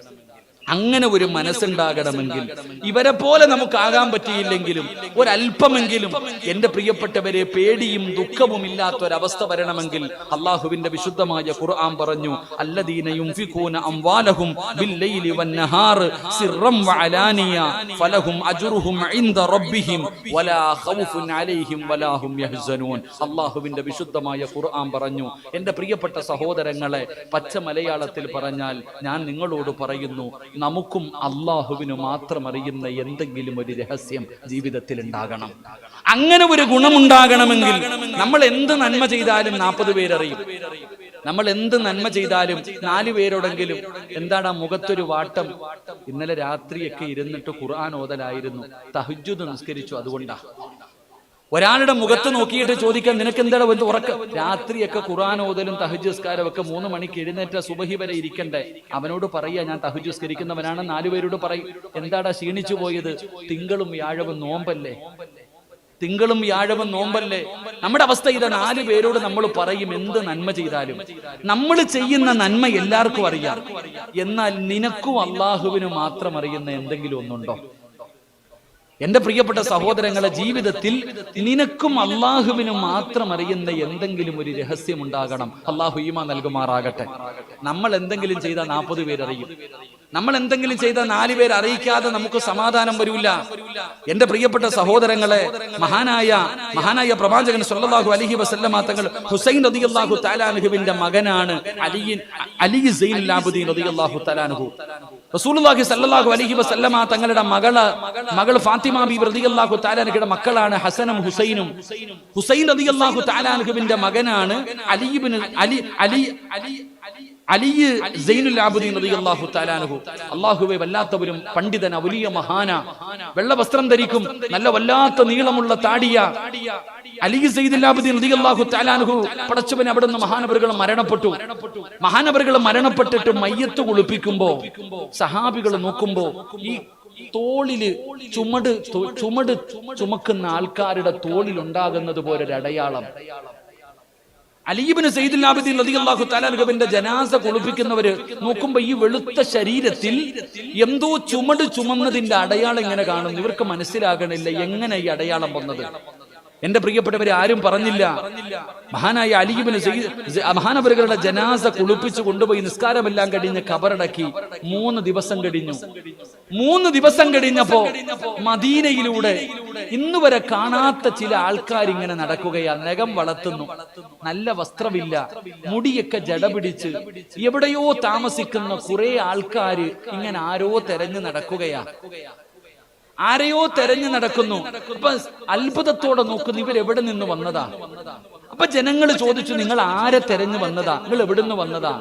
അങ്ങനെ ഒരു മനസ്സുണ്ടാകണമെങ്കിൽ, ഇവരെ പോലെ നമുക്കാകാൻ പറ്റിയില്ലെങ്കിലും ഒരല്പമെങ്കിലും എൻ്റെ പ്രിയപ്പെട്ടവരെ പേടിയും ദുഃഖവും ഇല്ലാത്തൊരവസ്ഥ വരണമെങ്കിൽ അള്ളാഹുവിന്റെ വിശുദ്ധമായ ഖുർആൻ പറഞ്ഞു, അല്ലദീന യുൻഫിഖൂന അംവാലഹും ബില്ലൈലി വന്നഹാർ സിർറൻ വഅലാനിയ ഫലഹും അജ്റുഹും ഇൻദ റബ്ബിഹിം വലാ ഖൗഫുൻ അലൈഹിം വലാ ഹും യഹ്സനൂൻ. അള്ളാഹുവിന്റെ വിശുദ്ധമായ ഖുർആൻ പറഞ്ഞു, എൻ്റെ പ്രിയപ്പെട്ട സഹോദരങ്ങളെ, പച്ച മലയാളത്തിൽ പറഞ്ഞാൽ ഞാൻ നിങ്ങളോട് പറയുന്നു, നമുക്കും അള്ളാഹുവിന് മാത്രം അറിയുന്ന എന്തെങ്കിലും ഒരു രഹസ്യം ജീവിതത്തിൽ ഉണ്ടാകണം. അങ്ങനെ ഒരു ഗുണമുണ്ടാകണമെങ്കിൽ നമ്മൾ എന്ത് നന്മ ചെയ്താലും 40 പേരറിയും. നമ്മൾ എന്ത് നന്മ ചെയ്താലും 4 പേരോടെങ്കിലും എന്താണ് ആ മുഖത്തൊരു വാട്ടം, ഇന്നലെ രാത്രിയൊക്കെ ഇരുന്നിട്ട് ഖുർആൻ ഓതലായിരുന്നു, തഹജ്ജുദ് നിസ്കരിച്ചു, അതുകൊണ്ടാ. ഒരാളുടെ മുഖത്ത് നോക്കിയിട്ട് ചോദിക്കാൻ നിനക്ക് എന്താണ് ഉറക്കം? രാത്രിയൊക്കെ ഖുർആൻ ഓതലും തഹജ്ജുദ് നിസ്കാരവും ഒക്കെ 3 മണിക്ക് എഴുന്നേറ്റ സുബഹി വരെ ഇരിക്കണ്ടേ? അവനോട് പറയാ ഞാൻ തഹജ്ജുദ് നിസ്കരിക്കുന്നവനാണ്. 4 പേരോട് പറയും എന്താടാ ക്ഷീണിച്ചു പോയത്? തിങ്കളും വ്യാഴവും നോമ്പല്ലേ, തിങ്കളും വ്യാഴവും നോമ്പല്ലേ. നമ്മുടെ അവസ്ഥ ഇതാ. 4 പേരോട് നമ്മൾ പറയും എന്ത് നന്മ ചെയ്താലും. നമ്മൾ ചെയ്യുന്ന നന്മ എല്ലാവർക്കും അറിയാം, എന്നാൽ നിനക്കും അള്ളാഹുവിനും മാത്രം അറിയുന്ന എന്തെങ്കിലും ഒന്നുണ്ടോ? എന്റെ പ്രിയപ്പെട്ട സഹോദരങ്ങളെ, ജീവിതത്തിൽ നിനക്കും അള്ളാഹുവിനും മാത്രം അറിയുന്ന എന്തെങ്കിലും ഒരു രഹസ്യം ഉണ്ടാകണം. അള്ളാഹു ഈമാൻ നൽകുമാറാകട്ടെ. നമ്മൾ എന്തെങ്കിലും ചെയ്താൽ 40 പേരറിയും. നമ്മൾ എന്തെങ്കിലും ചെയ്താൽ 4 പേര് അറിയിക്കാതെ നമുക്ക് സമാധാനം വരില്ല. എന്റെ പ്രിയപ്പെട്ട സഹോദരങ്ങളെ, മഹാനായ പ്രവാചകൻ സല്ലല്ലാഹു അലൈഹി വസല്ലമ തങ്ങൾ ഹുസൈൻ റളിയല്ലാഹു തആല അൻഹുവിന്റെ മകനാണ് അലി സൈനുൽ ആബിദീൻ റളിയല്ലാഹു തആല അൻഹു. റസൂലുള്ളാഹി സല്ലല്ലാഹു അലൈഹി വസല്ലമ തങ്ങളുടെ മകൾ ഫാത്തിമ ബീവി റളിയല്ലാഹു തആല അൻഹയുടെ മക്കളാണ് ഹസനും ഹുസൈനും. ഹുസൈൻ റളിയല്ലാഹു തആല അൻഹുവിന്റെ മകനാണ് അലി സൈനുൽ ആബിദീൻ റളിയല്ലാഹു തആല അൻഹു. അല്ലാഹുവേ, വല്ലാത്തവരും പണ്ഡിതന, വലിയ മഹാന, വെള്ള വസ്ത്രം ധരിക്കും, നല്ല വല്ലാത്ത നീളമുള്ള താടിയ അലി സൈനുൽ ആബിദീൻ റളിയല്ലാഹു തആല അൻഹു. പടച്ചവനെ, അവിടുന്ന് മഹാനവറുകൾ മരണപ്പെട്ടു. മഹാനവറുകൾ മരണപ്പെട്ടിട്ട് മയ്യത്ത് കുളിപ്പിക്കുമ്പോ സഹാബികൾ നോക്കുമ്പോ ഈ തോളില് ചുമട് ചുമക്കുന്ന ആൾക്കാരുടെ തോളിൽ ഉണ്ടാകുന്നത് പോലെ ഒരു അടയാളം. അലി ഇബ്നു സൈദുൽ ആബിദീൻ റളിയല്ലാഹു തആല അൻഹുവിന്റെ ജനാസ കുളിപ്പിക്കുന്നവര് നോക്കുമ്പോ ഈ വെളുത്ത ശരീരത്തിൽ എന്തോ ചുമട് ചുമന്നതിന്റെ അടയാളം ഇങ്ങനെ കാണുന്നു. ഇവർക്ക് മനസ്സിലാകണില്ല എങ്ങനെ ഈ അടയാളം വന്നത്. എന്റെ പ്രിയപ്പെട്ടവരെ, ആരും പറഞ്ഞില്ല. മഹാനായ അലി ഇബ്നു മഹാനവറുകളുടെ ജനാസ കുളിപ്പിച്ചു കൊണ്ടുപോയി നിസ്കാരമെല്ലാം കഴിഞ്ഞ് കബറടക്കി 3 ദിവസം കഴിഞ്ഞു. 3 ദിവസം കഴിഞ്ഞപ്പോ മദീനയിലൂടെ ഇന്നുവരെ കാണാത്ത ചില ആൾക്കാർ ഇങ്ങനെ നടക്കുകയാ. നഖം വളർത്തുന്നു, നല്ല വസ്ത്രമില്ല, മുടിയൊക്കെ ജട പിടിച്ച് എവിടെയോ താമസിക്കുന്ന കുറെ ആൾക്കാര് ഇങ്ങനെ ആരോ തെരഞ്ഞു നടക്കുകയാ. ആരെയോ തെരഞ്ഞു നടക്കുന്നു. അപ്പൊ അത്ഭുതത്തോടെ നോക്കുന്നു, ഇവരെവിടെ നിന്ന് വന്നതാ? അപ്പൊ ജനങ്ങൾ ചോദിച്ചു, നിങ്ങൾ ആരെ തെരഞ്ഞു വന്നതാ? നിങ്ങൾ എവിടുന്ന് വന്നതാ?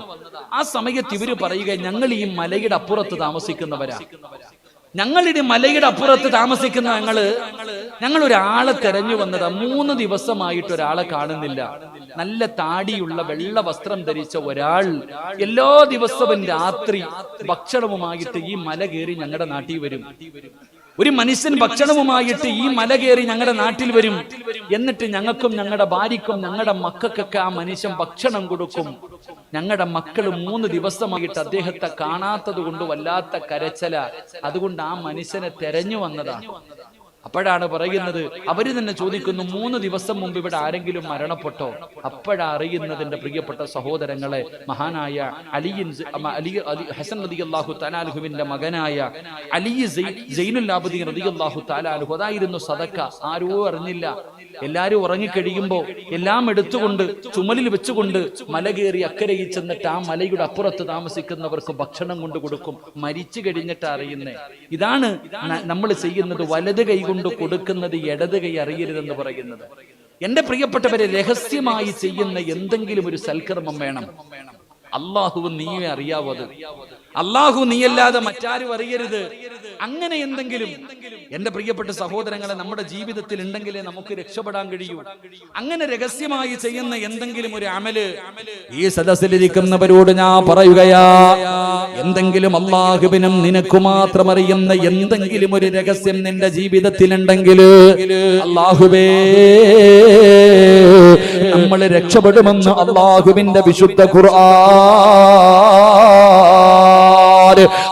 ആ സമയത്ത് ഇവര് പറയുക, ഞങ്ങൾ ഈ മലയുടെ അപ്പുറത്ത് താമസിക്കുന്നവരാ. ഞങ്ങളുടെ മലയുടെ അപ്പുറത്ത് താമസിക്കുന്ന ഞങ്ങൾ ഒരാളെ തെരഞ്ഞു വന്നതാ. 3 ദിവസമായിട്ട് ഒരാളെ കാണുന്നില്ല. നല്ല താടിയുള്ള വെള്ള വസ്ത്രം ധരിച്ച ഒരാൾ എല്ലാ ദിവസവും രാത്രി ഭക്ഷണവുമായിട്ട് ഈ മല കയറി ഞങ്ങളുടെ നാട്ടിൽ വരും. ഒരു മനുഷ്യൻ ഭക്ഷണവുമായിട്ട് ഈ മല കയറി ഞങ്ങളുടെ നാട്ടിൽ വരും. എന്നിട്ട് ഞങ്ങൾക്കും ഞങ്ങളുടെ ഭാര്യക്കും ഞങ്ങളുടെ മക്കൾക്കൊക്കെ ആ മനുഷ്യൻ ഭക്ഷണം കൊടുക്കും. ഞങ്ങളുടെ മക്കൾ 3 ദിവസമായിട്ട് അദ്ദേഹത്തെ കാണാത്തത് കൊണ്ട് വല്ലാത്ത കരച്ചല. അതുകൊണ്ട് ആ മനുഷ്യനെ തെരഞ്ഞു വന്നതാ. അപ്പോഴാണ് പറയുന്നത്, അവര് തന്നെ ചോദിക്കുന്നു, 3 ദിവസം മുമ്പ് ഇവിടെ ആരെങ്കിലും മരണപ്പെട്ടോ? അപ്പോഴാ അറിയുന്നതിന്റെ പ്രിയപ്പെട്ട സഹോദരങ്ങളെ, മഹാനായ ഹസൻ റളിയല്ലാഹു തആല അൻഹുവിന്റെ മകനായ അലി സൈനുൽ ആബിദീൻ റളിയല്ലാഹു തആല അൻഹു, അതായിരുന്നു സദക്ക. ആരോ അറിഞ്ഞില്ല. എല്ലാരും ഉറങ്ങിക്കഴിയുമ്പോ എല്ലാം എടുത്തുകൊണ്ട് ചുമലിൽ വെച്ചുകൊണ്ട് മല കയറി അക്കരയിൽ ചെന്നിട്ട് ആ മലയുടെ അപ്പുറത്ത് താമസിക്കുന്നവർക്ക് ഭക്ഷണം കൊണ്ട് കൊടുക്കും. മരിച്ചു കഴിഞ്ഞിട്ട് അറിയുന്നേ. ഇതാണ് നമ്മൾ ചെയ്യുന്നത്. വലത് കൈ കൊണ്ട് കൊടുക്കുന്നത് ഇടത് കൈ അറിയരുതെന്ന് പറയുന്നത്. എന്റെ പ്രിയപ്പെട്ടവരെ, രഹസ്യമായി ചെയ്യുന്ന എന്തെങ്കിലും ഒരു സൽക്കർമ്മം വേണം. അള്ളാഹു നീയെ അറിയാവൂ. അത് അള്ളാഹു നീയല്ലാതെ മറ്റാരും അറിയരുത്. അങ്ങനെ എന്തെങ്കിലും എന്റെ പ്രിയപ്പെട്ട സഹോദരങ്ങളെ നമ്മുടെ ജീവിതത്തിൽ ഉണ്ടെങ്കിലേ നമുക്ക് രക്ഷപ്പെടാൻ കഴിയൂ. അങ്ങനെ രഹസ്യമായി ചെയ്യുന്ന എന്തെങ്കിലും ഒരു അമല് ഈ സദസ്സിലിരിക്കുന്നവരോട് ഞാൻ പറയുകയാ, എന്തെങ്കിലും അള്ളാഹുവിനും നിനക്ക് മാത്രം അറിയുന്ന എന്തെങ്കിലും ഒരു രഹസ്യം നിന്റെ ജീവിതത്തിൽ ഉണ്ടെങ്കിൽ അള്ളാഹുവേ, നമ്മൾ രക്ഷപ്പെടുമെന്ന് അള്ളാഹുവിന്റെ വിശുദ്ധ ഖുർആൻ.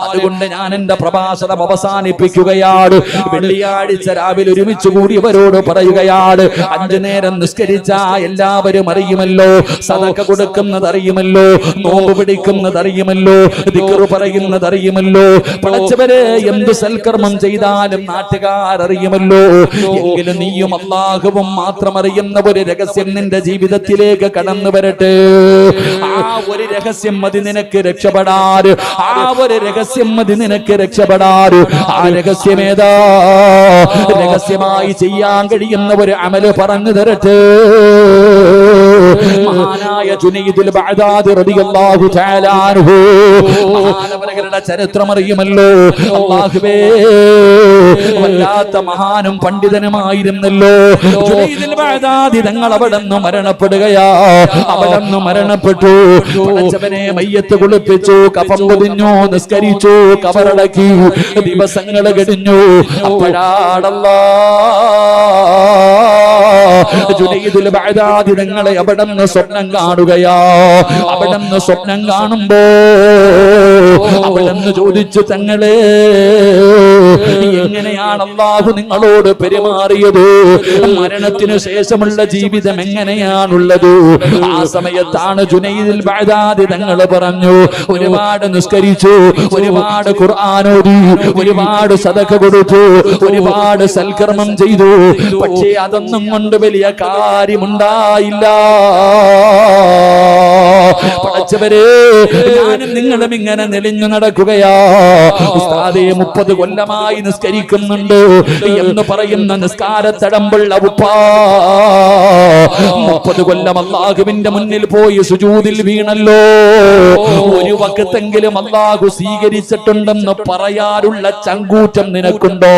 അതുകൊണ്ട് ഞാൻ എന്റെ പ്രഭാഷണം അവസാനിപ്പിക്കുകയാണ്. വെള്ളിയാഴ്ച രാവിലെ ഒരുമിച്ച് കൂടിയവരോട് പറയുകയാണ്, 5 നേരം നിസ്കരിച്ച എല്ലാവരും അറിയുമല്ലോ, സദഖ കൊടുക്കുന്നത് അറിയുമല്ലോ, നോമ്പ് പിടിക്കുന്നത് അറിയുമല്ലോ, ദിക്ർ പറയുന്നത് അറിയുമല്ലോ. പടച്ചവരെ, എന്ത് സൽക്കർമ്മം ചെയ്താലും നാട്ടുകാരറിയുമല്ലോ. എങ്കിലും നീയും അല്ലാഹുവും മാത്രം അറിയുന്ന ഒരു രഹസ്യം നിന്റെ ജീവിതത്തിലേക്ക് കടന്നു വരട്ടെ. ആ ഒരു രഹസ്യം മതി നിനക്ക് രക്ഷപ്പെടാൻ. ആ ഒരു ഒരു രഹസ്യം മതി നിനക്ക് രക്ഷപ്പെടാറ്. ആ രഹസ്യമേതാ? രഹസ്യമായി ചെയ്യാൻ കഴിയുന്ന ഒരു അമല് പറഞ്ഞു തരട്ടെ. മഹാനായ ജുനൈദുൽ ബഅദാദി റളിയല്ലാഹു തആല അൻഹു മഹാനവരുടെ ചരിത്രം അറിയുമല്ലോ. അല്ലാഹുവേ, വല്ലാത്ത മഹാനും പണ്ഡിതനുമായിരുന്നല്ലോ ജുനൈദുൽ ബഅദാദി. തങ്ങൾ അവിടുന്ന് മരണപ്പെടുകയാ. അവിടുന്ന് മരണപ്പെട്ടു. പടച്ചവനെ മയ്യത്ത് കുളിപ്പിച്ചു, കഫൻ പൊതിഞ്ഞു, നിസ്കരിച്ചു, കബറടക്കി. ദിവസങ്ങൾ കഴിഞ്ഞു. അപ്പോഴാണല്ലാഹ് ജുനൈദുൽ ബഅദാദി തങ്ങളെ അവിടുന്ന് സ്വപ്നം കാണുകയാ. അവിടുന്ന് സ്വപ്നം കാണുമ്പോ അവിടുന്ന് ചോദിച്ചു, തങ്ങളെ എങ്ങനെയാണ് അല്ലാഹു നിങ്ങളോട് പെരുമാറിയത്? മരണത്തിനു ശേഷമുള്ള ജീവിതം എങ്ങനെയാണുള്ളത്? ആ സമയത്താണ് ജുനൈദുൽ ബഅദാദി തങ്ങൾ പറഞ്ഞു, ഒരുപാട് നിസ്കരിച്ചു, ഒരുപാട് ഖുർആൻ ഓതി, ഒരുപാട് സദഖ കൊടുത്തു, ഒരുപാട് സൽക്കർമ്മം ചെയ്തു. പക്ഷേ അതൊന്നും കൊണ്ട് വലിയ കാര്യമുണ്ടായില്ല. പടച്ചവരെ, ഞാനും നിങ്ങളും ഇങ്ങനെ നെളിഞ്ഞു നടക്കുകയാ. ഉസ്താദേ 30 കൊല്ലമായി നിസ്കരിക്കുന്നുണ്ട് എന്ന് പറയുന്ന നിസ്കാരത്തടമ്പുള്ള ഉപ്പാ 30 കൊല്ലം അല്ലാഹുവിന്റെ മുന്നിൽ പോയി സുജൂദിൽ വീണല്ലോ. ഒരു വഖത്തെങ്കിലും അല്ലാഹു സ്വീകരിച്ചിട്ടുണ്ടെന്ന് പറയാനുള്ള ചങ്കൂറ്റം നിനക്കുണ്ടോ?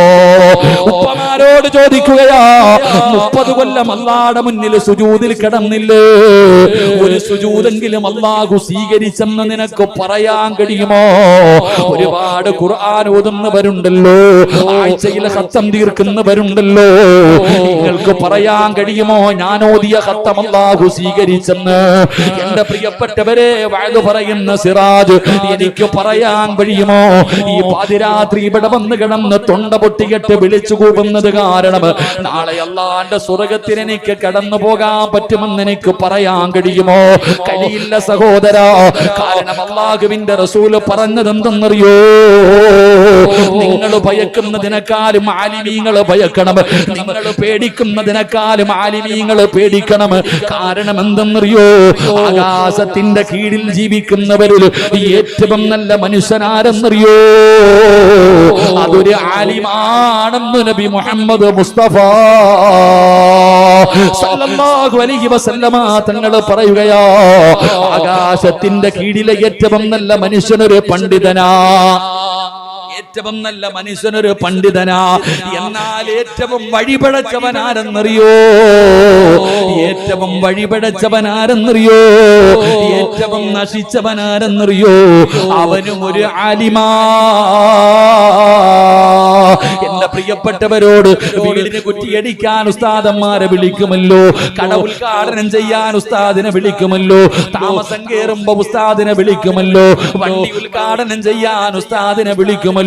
ഉപ്പമാരോട് ചോദിക്കുകയാ, 30 കൊല്ലം അല്ലാഹുവിന്റെ മുന്നിൽ സുജൂദിൽ കിടന്നില്ലേ? ഒരു സുജൂദെങ്കിലും അല്ലാഹു സ്വീകരിച്ചെന്ന് നിനക്ക് പറയാൻ കഴിയുമോ? ഒരുപാട് ഖുർആൻ ഓതുന്നവരുണ്ടല്ലോ, ആഴ്ചയിൽ ഖത്തം തീർക്കുന്നവരുണ്ടല്ലോ. നിങ്ങൾക്ക് പറയാൻ കഴിയുമോ ഞാൻ ഓതിയ ഖത്തം അല്ലാഹു സ്വീകരിച്ചെന്ന്? എന്റെ പ്രിയപ്പെട്ടവരെ, വഅദ് പറയുന്ന സിറാജ്, എനിക്ക് പറയാൻ കഴിയുമോ? ഈ പാതിരാത്രി ഇവിടെ വന്ന് കിടന്ന് തൊണ്ട പൊട്ടിയിട്ട് വിളിച്ചു കൂവുന്നത് കാരണം നാളെ അല്ലാഹുവിന്റെ സ്വർഗ്ഗത്തിൽ എനിക്ക് കടന്നു പോകാൻ പറ്റുമെന്ന് എനിക്ക് പറയാൻ കഴിയുമോ? കഴിയില്ല സഹോദരാ. കാരണം അല്ലാഹുവിന്റെ റസൂൽ പറഞ്ഞത് എന്തെന്നറിയോ? നിങ്ങൾ ഭയക്കുന്നതിനേക്കാളും ആലിമീങ്ങൾ ഭയക്കണം, നിങ്ങൾ പേടിക്കുന്നതിനേക്കാളും ആലിമീങ്ങൾ പേടിക്കണം. കാരണം എന്തെന്നറിയോ? ആകാശത്തിന്റെ കീഴിൽ ജീവിക്കുന്നവരിൽ ഏറ്റവും നല്ല മനുഷ്യനാരെന്നറിയോ? അതൊരു ആലിമാണെന്ന് നബി മുഹമ്മദ് മുസ്തഫ സല്ലല്ലാഹു അലൈഹി വസല്ലമ തങ്ങൾ പറയുകയാ. ആകാശത്തിന്റെ കീഴിലെ ഏറ്റവും നല്ല മനുഷ്യനൊരു പണ്ഡിതനാ. ഏറ്റവും നല്ല മനുഷ്യനൊരു പണ്ഡിതനാ. എന്നാൽ ഏറ്റവും വഴിപഴച്ചവനാരെന്നറിയോ? ഏറ്റവും വഴിപഴച്ചവനാരെന്നറിയോ? ഏറ്റവും നശിച്ചവനാരെന്നറിയോ? അവനും ഒരു ആലിമാ. എന്റെ പ്രിയപ്പെട്ടവരോട്, വീടിന് കുറ്റിയടിക്കാൻ ഉസ്താദന്മാരെ വിളിക്കുമല്ലോ, കട ഉദ്ഘാടനം ചെയ്യാൻ ഉസ്താദിനെ വിളിക്കുമല്ലോ, താമസം കേറുമ്പോ ഉസ്താദിനെ വിളിക്കുമല്ലോ, വണ്ടി ഉദ്ഘാടനം ചെയ്യാൻ ഉസ്താദിനെ വിളിക്കുമല്ലോ.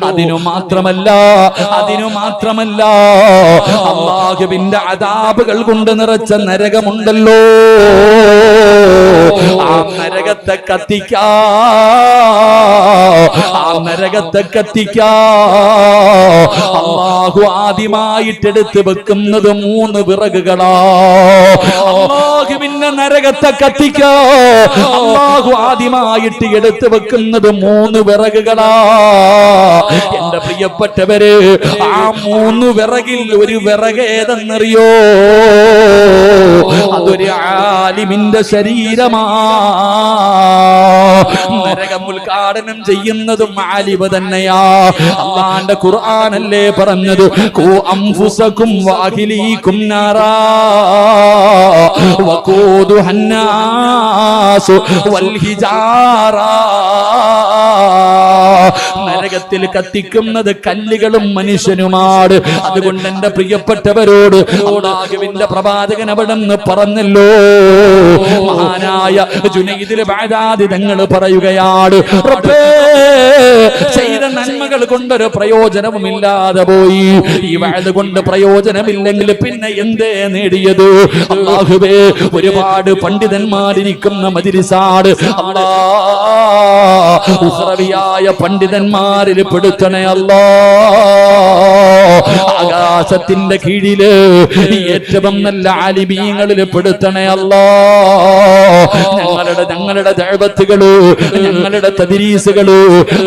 അതിനു മാത്രമല്ല അല്ലാഹുവിന്റെ അദാബുകൾ കൊണ്ട് നിറച്ച നരകമുണ്ടല്ലോ. ആ നരകത്തെ കത്തിക്കാ അല്ലാഹു ആദ്യമായിട്ടെടുത്ത് വെക്കുന്നത് 3 വിറകുകളാ. അല്ലാഹുവിന്റെ നരകത്തെ കത്തിക്കാ അല്ലാഹു ആദ്യമായിട്ട് എടുത്ത് വെക്കുന്നത് 3 വിറകുകളാ. എന്റെ പ്രിയപ്പെട്ടവര്, ആ 3 വിറകിൽ ഒരു വിറക് ഏതെന്നറിയോ? അതൊരു ആലിമിന്റെ ശരീരമാ. നരകം ഉദ്ഘാടനം ചെയ്യുന്നതും ആലിമ് തന്നെയാ. അല്ലാഹുവിന്റെ ഖുർആനല്ലേ പറഞ്ഞത്, ഖു അൻഫുസകും വഅഹ്ലീകും നാറാ വഖൂദുഹന്നാസു വൽ ഹിജാറാ. നരകത്തിൽ കത്തിക്കുന്നത് കല്ലുകളും മനുഷ്യനുമാണ്. അതുകൊണ്ട് എന്റെ പ്രിയപ്പെട്ടവരോട് അല്ലാഹുവിന്റെ പ്രവാചകൻ അവിടെന്ന് പറഞ്ഞല്ലോ. മഹാനായ ജുനൈദുൽ ബഅദാദി തങ്ങൾ പറയുകയാണ്, റബ്ബേ, ചെയ്ത നന്മകൾ കൊണ്ടൊരു പ്രയോജനവുമില്ലാതെ പോയി. ഈ വഅദ് കൊണ്ട് പ്രയോജനമില്ലെങ്കിൽ പിന്നെ എന്തേ നേടിയത്? അല്ലാഹുവേ, ഒരുപാട് പണ്ഡിതന്മാരിരിക്കുന്ന മജ്ലിസാണ്. അല്ലാഹ് ഉഖ്റവിയായ പണ്ഡിതന്മാരിൽ പെടുത്തണേ അല്ലാ. ആകാശത്തിന്റെ കീഴില് ഏറ്റവും നല്ല ആലിമീങ്ങളിൽ പെടുത്തണേ അല്ലാ. ഞങ്ങളുടെ ഞങ്ങളുടെ ദഅവത്തുകള്, ഞങ്ങളുടെ തദ്രീസുകള്,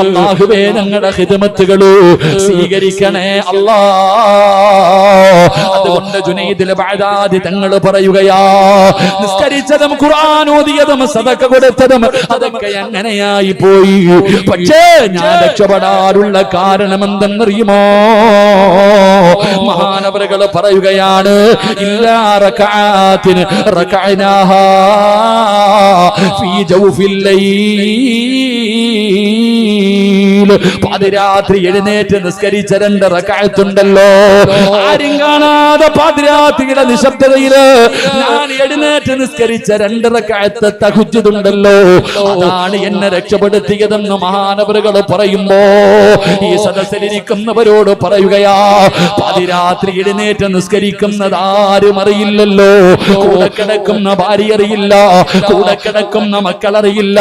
അല്ലാഹുവേ ഞങ്ങളുടെ ഖിദ്മത്തുകള് സ്വീകരിക്കണേ അല്ലാ. അതുകൊണ്ട് ജുനൈദുൽ ബഅദാദി തങ്ങൾ പറയുകയാ, നിസ്കരിച്ചതും ഖുർആൻ ഓതിയതും സദഖ കൊടുത്തതും അതൊക്കെ അങ്ങനെയായി പോയി. പക്ഷേ ഞാൻ രക്ഷപ്പെടാനുള്ള കാരണം എന്തെന്നറിയുമോ? മഹാനവറുകൾ പറയുകയാണ്, ഇല്ലാ റകഅത്തിൻ റകഅനാഹാ ഫീ ജൗഫിൽ ലൈൽ. പാതിരാത്രി എഴുന്നേറ്റ് നിസ്കരിച്ച 2 റകഅത്തുണ്ടല്ലോ, ആരും കാണാതെ പാതിരാത്രിയുടെ നിശബ്ദതയില് ഞാൻ എഴുന്നേറ്റ് നിസ്കരിച്ച 2 റകഅത്ത് തഹജ്ജുദുണ്ടല്ലോ, അതാണ് എന്നെ രക്ഷപ്പെടുത്തിയതെന്ന് മഹാനവറുകൾ പറയുമ്പോ ഈ സദസ്സിലിരിക്കുന്നവരോട് പറയുകയാ, പാതിരാത്രി എഴുന്നേറ്റ് നിസ്കരിക്കുന്നത് ആരും അറിയില്ലല്ലോ. കൂടെ കിടക്കുന്ന ഭാര്യ അറിയില്ല, കൂടെ കിടക്കുന്ന മക്കളറിയില്ല,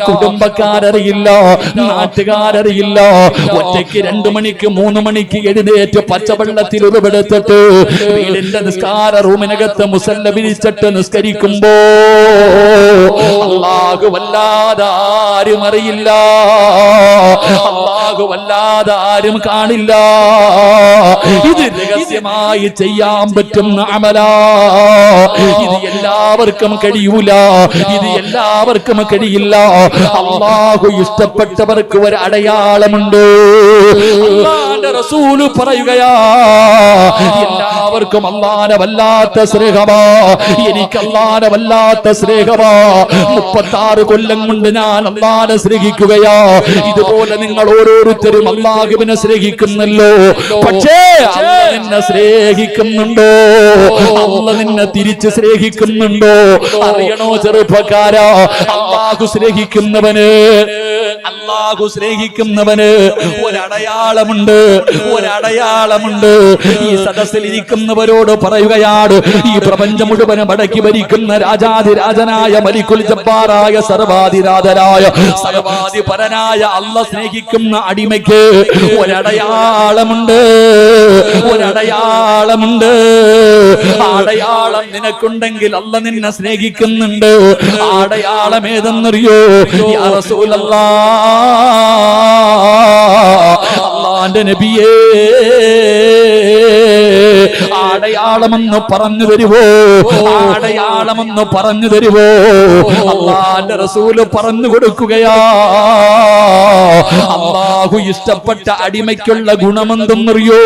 കുടുംബക്കാരറിയില്ല, നാട്ടുകാരറിയില്ല. ഒറ്റയ്ക്ക് 2 മണിക്ക് 3 മണിക്ക് എഴുന്നേറ്റ് പച്ചവെള്ളത്തിൽ ഉരുവെടുത്തിട്ട് വീടിന്റെ നിസ്കാര റൂമിനകത്ത് മുസല്ല വിരിച്ചിട്ട് നിസ്കരിക്കുമ്പോ അല്ലാഹു വല്ലാതെ ആരും അറിയില്ല, അല്ലാഹു വല്ലാതെ ആരും കാണില്ല. ഇത് രഹസ്യമായി ചെയ്യാൻ പറ്റുന്ന അമലാ. ഇത് എല്ലാവർക്കും കഴിയൂല, ഇത് എല്ലാവർക്കും കഴിയില്ല. അല്ലാഹു ഇഷ്ടപ്പെട്ടവർക്ക് ഒരു അടയാളമുണ്ട്. അല്ലാഹുവിന്റെ റസൂല് പറയുകയാ, എല്ലാവർക്കും അല്ലാഹുവിനെ വല്ലാത്ത സ്നേഹമാ, എനിക്ക് അല്ലാഹുവിനെ വല്ലാത്ത സ്നേഹമാ. 36 കൊല്ലം കൊണ്ട് ഞാൻ അല്ലാഹുവിനെ സ്നേഹിക്കുകയാ. ഇതുപോലെ നിങ്ങൾ ഓരോരുത്തരും അല്ലാഹുവിനെ സ്നേഹിക്കുന്നല്ലോ. പക്ഷേ അല്ലാഹു നിന്നെ സ്നേഹിക്കുന്നുണ്ടോ? അല്ലാഹു നിന്നെ തിരിച്ച് സ്നേഹിക്കുന്നുണ്ടോ? അറിയണോ ചെറുപ്പക്കാരാ? അല്ലാഹു സ്നേഹിക്കുന്നവന്, അല്ലാഹു സ്നേഹിക്കുന്നവന് ഒരടയാളമുണ്ട്, ഒരടയാളമുണ്ട്. ഈ സദസ്സിൽ ഇരിക്കുന്നവരോട് പറയുകയാണ്, ഈ പ്രപഞ്ചം മുഴുവനും അടക്കി ഭരിക്കുന്ന രാജാതിരാജനായ മലിക്കുൽ ജബ്ബാറായ സർവാധിരാജനായ സർവാധിപരനായ അല്ലാഹു സ്നേഹിക്കുന്ന അടിമയ്ക്ക് ഒരടയാളമുണ്ട്, ഒരടയാളമുണ്ട്. അടയാളം നിനക്കുണ്ടെങ്കിൽ അല്ലാഹു നിന്നെ സ്നേഹിക്കുന്നുണ്ട്. അടയാളം ഏതെന്നറിയോ? യാ റസൂലല്ലാഹ്, അല്ലാഹുവിന്റെ നബിയേ, അടയാളമെന്ന് പറഞ്ഞു തരുവോ? അടയാളമെന്ന് പറഞ്ഞു തരുവോ? അല്ലാഹുവിന്റെ റസൂല് പറഞ്ഞു കൊടുക്കുകയാ, അല്ലാഹു ഇഷ്ടപ്പെട്ട അടിമയ്ക്കുള്ള ഗുണമെന്തെന്നറിയോ?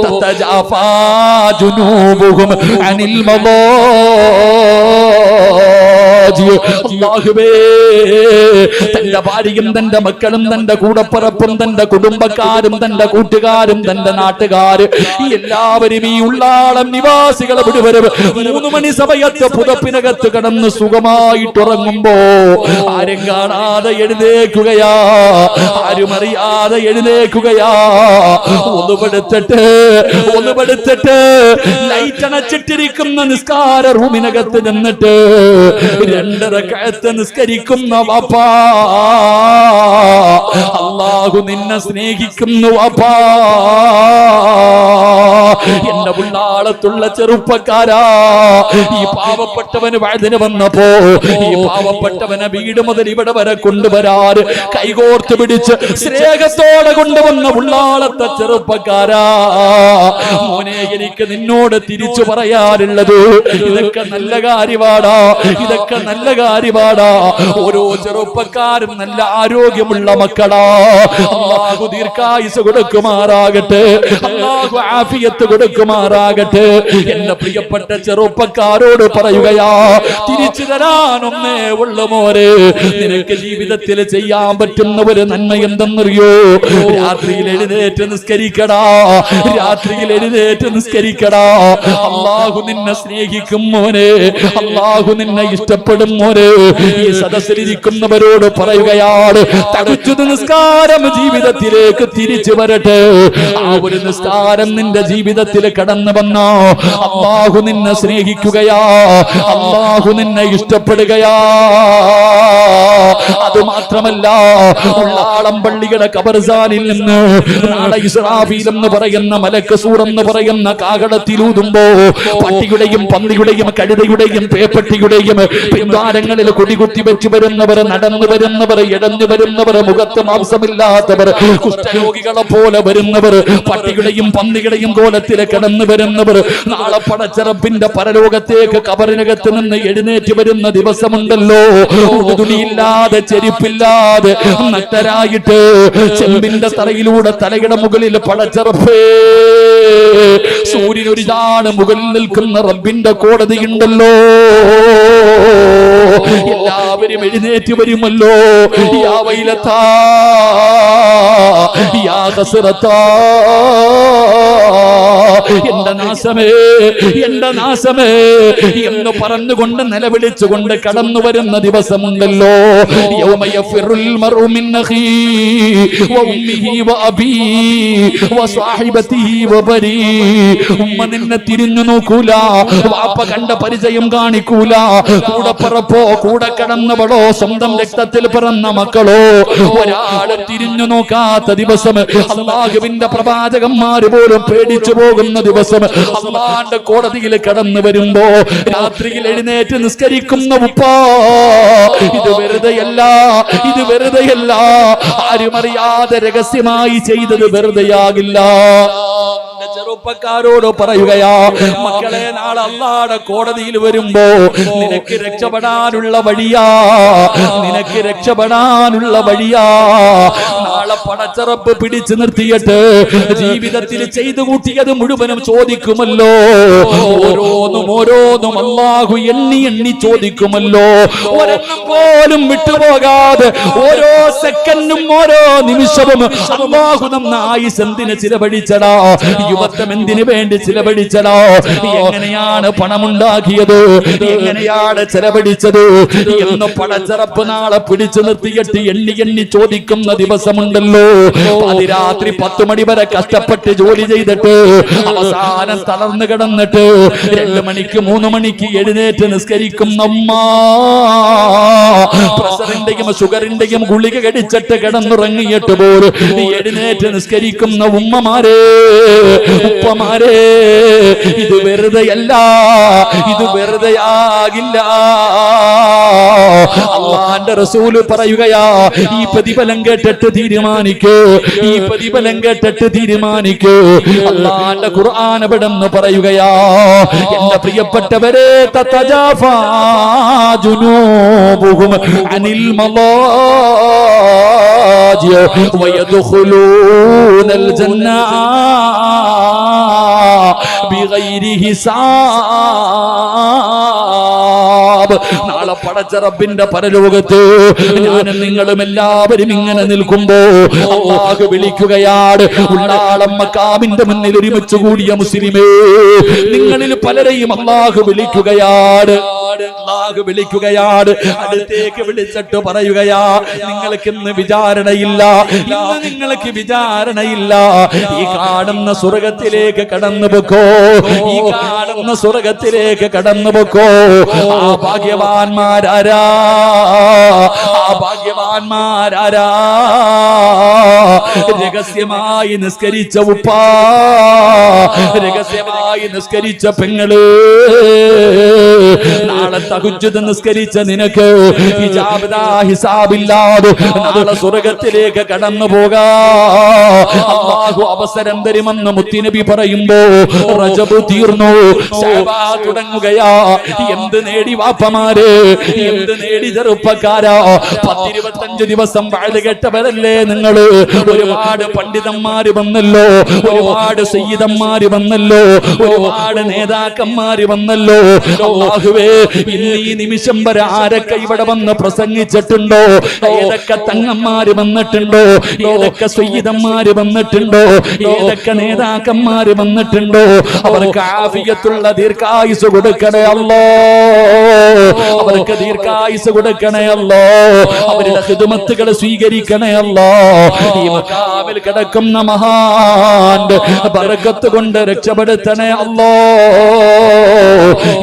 തതജാഫാ ജുനൂബുഹും അനിൽ മളാജി. അല്ലാഹുവേ, തന്റെ ഭാര്യയും തന്റെ മക്കളും തന്റെ കൂടപ്പറപ്പും തന്റെ കുടുംബക്കാരും തന്റെ കൂട്ടുകാരും തന്റെ നാട്ടുകാര് എല്ലാവരും ഈ ഉള്ളാളം നിവാസികളെ മുഴുവനും 3 മണി സമയത്ത് പുതപ്പിനകത്ത് കിടന്ന് സുഖമായിട്ടുറങ്ങുമ്പോ ആരും കാണാതെ എഴുന്നേക്കുകയാ, ആരും അറിയാതെ എഴുന്നേക്കുകയാ. ഒന്നുപെടുത്തിട്ട് ലൈറ്റ് അണച്ചിട്ടിരിക്കുന്ന നിസ്കാര റൂമിനകത്ത് നിന്നിട്ട് 2 റകഅത്ത് നിസ്കരിക്കുന്ന വാപ്പാ, അല്ലാഹു നിന്നെ സ്നേഹിക്കുന്നു വാപ്പാ. എന്റെ ഉള്ളാളത്തുള്ള ചെറുപ്പക്കാരാ, ഈ പാവപ്പെട്ടവന് വഴുതിന് വന്നപ്പോ ഈ പാവപ്പെട്ടവനെ വീട് മുതൽ ഇവിടെ വരെ കൊണ്ടുവരാൻ കൈകോർത്ത് പിടിച്ച് സ്നേഹത്തോടെ കൊണ്ടുവന്ന ഉള്ളാളത്തെ ചെറുപ്പക്കാരാ, മോനെ, എനിക്ക് നിന്നോട് തിരിച്ചു പറയാനുള്ളത്, ഇതൊക്കെ നല്ല കാര്യമാടാ, ഇതൊക്കെ നല്ല കാര്യമാടാ. ഓരോ ചെറുപ്പക്കാരും നല്ല ആരോഗ്യമുള്ള മക്കളാ. അല്ലാഹു ദീർഘായുസ് കൊടുക്കുമാറാകട്ടെ, അല്ലാഹു ആഫിയത്ത് കൊടുക്കുമാറാകട്ടെ. എന്റെ പ്രിയപ്പെട്ട ചെറുപ്പക്കാരോട് പറയുകയാ, തിരിച്ചു തരാനൊന്നേ ഉള്ളു മോരെ. നിനക്ക് ജീവിതത്തിൽ ചെയ്യാൻ പറ്റുന്ന ഒരു നന്മ എന്തെന്നറിയോ? രാത്രിയിൽ എഴുന്നേറ്റ് നിസ്കരിക്കടാ, രാത്രിയിൽ എഴുന്നേറ്റ് നിസ്കരിക്കടാ. അല്ലാഹു നിന്നെ സ്നേഹിക്കും മോനെ, അല്ലാഹു നിന്നെ ഇഷ്ടപ്പെടും മോനെ. ഈ സദസ്സിലിരിക്കുന്നവരോട് പറയുകയാണ്, തഹജ്ജുദ് നിസ്കാരം ജീവിതത്തിലേക്ക് തിരിച്ചു വരട്ടെ. ആ ഒരു നിസ്കാരം നിന്റെ ജീവിതത്തിൽ കടന്നു വന്നോ, അല്ലാഹു നിന്നെ സ്നേഹിക്കുകയാ, അല്ലാഹു നിന്നെ ഇഷ്ടപ്പെടുകയാ. അതുമാത്രമല്ല, ഉള്ളാളം പള്ളിയുടെ ഖബർസ്ഥാനിൽ നിന്ന് നാളെ ഇസ്രാഫീൽ എന്ന് പറയുന്ന മലക്ക് സൂർ എന്ന് പറയുന്ന കാഹളത്തിലൂതുമ്പോ പട്ടിയുടെയും പന്നിയുടെയും കഴുതയുടെയും പേപ്പട്ടിയുടെയും പിന്നെ ഗൃഹദ്വാരങ്ങളിൽ കുടികുത്തി വെച്ചു വരുന്നവർ, നടന്നു വരുന്നവർ, ഇടഞ്ഞു വരുന്നവർ, മുഖത്ത് മാംസമില്ലാത്തവർ, കുഷ്ഠരോഗികളെ പോലെ വരുന്നവർ, പട്ടികളുടെയും പന്നികളുടെയും കോലത്തിൽ കിടന്നു വരുന്നവർ, നാളെ പടച്ചറപ്പിന്റെ പരലോകത്തേക്ക് കബറിനകത്ത് നിന്ന് എഴുന്നേറ്റ് വരുന്ന ദിവസമുണ്ടല്ലോ. തുണിയില്ലാതെ, ചെരുപ്പില്ലാതെ, നഗ്നരായിട്ട് ചെമ്പിന്റെ തലയിലൂടെ തലയുടെ മുകളിൽ പടച്ചറപ്പേ സൂര്യൻ ഒരു ചാണ് മുകളിൽ നിൽക്കുന്ന റബ്ബിന്റെ കോടതിയുണ്ടല്ലോ. എല്ലാവരും എഴുന്നേറ്റ് വരുമല്ലോ. യാ വൈലത്താ യാ ഖസ്റത്താ, എന്റെ നാശമേ, എന്റെ നാശമേ എന്ന് പറഞ്ഞുകൊണ്ട് നിലവിളിച്ചുകൊണ്ട് കടന്നു വരുന്ന ദിവസമുണ്ടല്ലോ. യൗമ യഫിറുൽ മർഉ മിൻ അഖീ വ ഉമ്മിഹി വ അബീ വ സ്വഹിബതിഹി വ ബരീ. ഉമ്മ നിന്നെ തിരിഞ്ഞു നോക്കൂല, വാപ്പ കണ്ട പരിചയം കാണിക്കൂല, കൂടെ പറപ്പോ കൂടെ കിടന്നവളോ സ്വന്തം രക്തത്തിൽ പിറന്ന മക്കളോ ഒരാളെ തിരിഞ്ഞു നോക്കാത്ത ദിവസം, അല്ലാഹുവിന്റെ പ്രവാചകന്മാർ പോലും പേടിച്ചു പോകുന്ന ദിവസം, അല്ലാഹുവിന്റെ കോടതിയിൽ കടന്നു വരുമ്പോ രാത്രിയിൽ എഴുന്നേറ്റ് നിസ്കരിക്കുന്ന ഉപ്പാ, ഇത് വെറുതെയല്ല, ഇത് വെറുതെയല്ല, ആരും അറിയാതെ രഹസ്യമായി ചെയ്തത് വെറുതെയാകില്ല. ചെറുപ്പക്കാരോട് പറയുകയാ, മക്കളെ നാളെ അല്ലാഹുവിന്റെ കോടതിയിൽ വരുമ്പോ നിനക്ക് രക്ഷപ്പെടാനുള്ള വഴിയാ, നിനക്ക് രക്ഷപ്പെടാനുള്ള വഴിയാ. നാളെ പടച്ചറപ്പ് പിടിച്ചു നിർത്തിയിട്ട് ജീവിതത്തിൽ ചെയ്തു കൂട്ടിയത് മുഴുവനും ചോദിക്കുമല്ലോ. ഓരോന്നും ഓരോന്നും അല്ലാഹു എണ്ണി എണ്ണി ചോദിക്കുമല്ലോ. ഒരെണ്ണം പോലും വിട്ടുപോകാതെ ഓരോ സെക്കൻഡും ഓരോ നിമിഷവും അല്ലാഹു നമ്മ ആയുസ് എന്തിന് ചിലവഴിച്ചടാ, യുവത്വം എന്തിനു വേണ്ടി ചിലവഴിച്ചടാ, എങ്ങനെയാണ് പണമുണ്ടാക്കിയത്, എങ്ങനെയാണ് ചെലവഴിച്ചത് എന്ന് പടച്ചറപ്പ് നാളെ പിടിച്ചു നിർത്തിയിട്ട് എണ്ണി എണ്ണി ചോദിക്കുന്ന ദിവസമുണ്ടല്ലോ. അതിരാത്രി 10 മണി വരെ കഷ്ടപ്പെട്ട് ജോലി ചെയ്തിട്ട് അവസാനം തളർന്നു കിടന്നിട്ട് 2 മണിക്ക് 3 മണിക്ക് എഴുന്നേറ്റ് നിസ്കരിക്കുന്ന ഉമ്മ, പ്രഷറിന്റെയും ഷുഗറിന്റെയും ഗുളിക കടിച്ചിട്ട് കിടന്നുറങ്ങിയിട്ട് പോലും എഴുന്നേറ്റ് നിസ്കരിക്കുന്ന ഉമ്മമാരെ, ഉപ്പമാരെ, ഇത് വെറുതെയല്ല, ഇത് വെറുതെയാകില്ല. അല്ലാഹുവിന്റെ റസൂൽ പറയുകയാ, ഈ പ്രതിഫലം കേട്ടിട്ട് തീരുമാനിക്കൂ, ഈ പ്രതിഫലം കേട്ടിട്ട് തീരുമാനിക്കൂ. അല്ലാഹുവിന്റെ ഖുർആൻ എവിടെന്ന് പറയുകയാ, എന്റെ പ്രിയപ്പെട്ടവരെ, തതജാഫാ ജുനൂബുഹും അനിൽ മളാജി വയദ്ഖുലൂനൽ ജന്ന ബിഗൈരി ഹിസാബ്. നാളെ പടച്ച റബ്ബിന്റെ പരലോകത്ത് ഞാനും നിങ്ങളും എല്ലാവരും ഇങ്ങനെ നിൽക്കുമ്പോ അല്ലാഹു വിളിക്കുകയാണ്, ഉള്ളാളം മക്കാമിന്റെ മുന്നിൽ ഒരുമിച്ച് കൂടിയ മുസ്ലിമേ, നിങ്ങളിൽ പലരെയും അല്ലാഹു വിളിക്കുകയാണ്, അല്ലാഹു വിളിക്കുകയാണ്. അടുത്തേക്ക് വിളിച്ചിട്ട് പറയുകയാ, നിങ്ങൾക്ക് ഇന്ന് വിചാരണയില്ല, ഇന്ന് നിങ്ങൾക്ക് വിചാരണയില്ല. ഈ കാണുന്ന സ്വർഗത്തിലേക്ക് കടന്നു പൊക്കോ, ഈ കാണുന്ന സ്വർഗത്തിലേക്ക് കടന്നു പൊക്കോ. ആ ഭാഗ്യവാന്മാരാരാ, ആ ഭാഗ്യവാന്മാരാരാ? രഹസ്യമായി നിസ്കരിച്ച ഉപ്പാ, രഹസ്യമായി നിസ്കരിച്ച പെങ്ങള്, നാളെ തഹജ്ജുദ് നിസ്കരിച്ച നിനക്ക് ഹിസാബില്ലാതെ നാളെ സ്വർഗത്തിലേക്ക് കടന്നു പോകാ അല്ലാഹു അവസരം തരുമെന്ന് മുത്തുനബി പറയുമ്പോ റജബ് തീർന്നു, ശഅബാൻ തുടങ്ങുകയാ. എന്ത് നേടി വാപ്പമാര്, എന്ത് നേടി ചെറുപ്പക്കാരാ? 10-25 ദിവസം വാഴ കേട്ടവരല്ലേ നിങ്ങള്? ഒരുപാട് പണ്ഡിതന്മാര് വന്നല്ലോ, ഒരുപാട് സയ്യിദന്മാര് വന്നല്ലോ, ഒരുപാട് നേതാക്കന്മാര് വന്നല്ലോ. അല്ലാഹുവേ, ഇന്ന് ഈ നിമിഷം വരെ ആരൊക്കെ ഇവിടെ വന്ന് പ്രസംഗിച്ചിട്ടുണ്ടോ? ഏതൊക്കെ തങ്ങന്മാര് വന്നിട്ടുണ്ടോ? ഏതൊക്കെ സയ്യിദന്മാര് വന്നിട്ടുണ്ടോ? ഏതൊക്കെ നേതാക്കന്മാര് വന്നിട്ടുണ്ടോ? അവർക്ക് ആഫിയത്തുള്ള ദീർഘായുസ് കൊടുക്കണേ അല്ലാ, അവർക്ക് ദീർഘായുസ് കൊടുക്കണേ അല്ലാ, അവരുടെ ഖിദ്മത്തുകൾ സ്വീകരിക്കണേ അല്ലാ. ഈ മഖാമിൽ കിടക്കുന്ന മഹാന്റെ ബർക്കത്ത് കൊണ്ട് രക്ഷപ്പെടുത്തണേ അല്ലാ.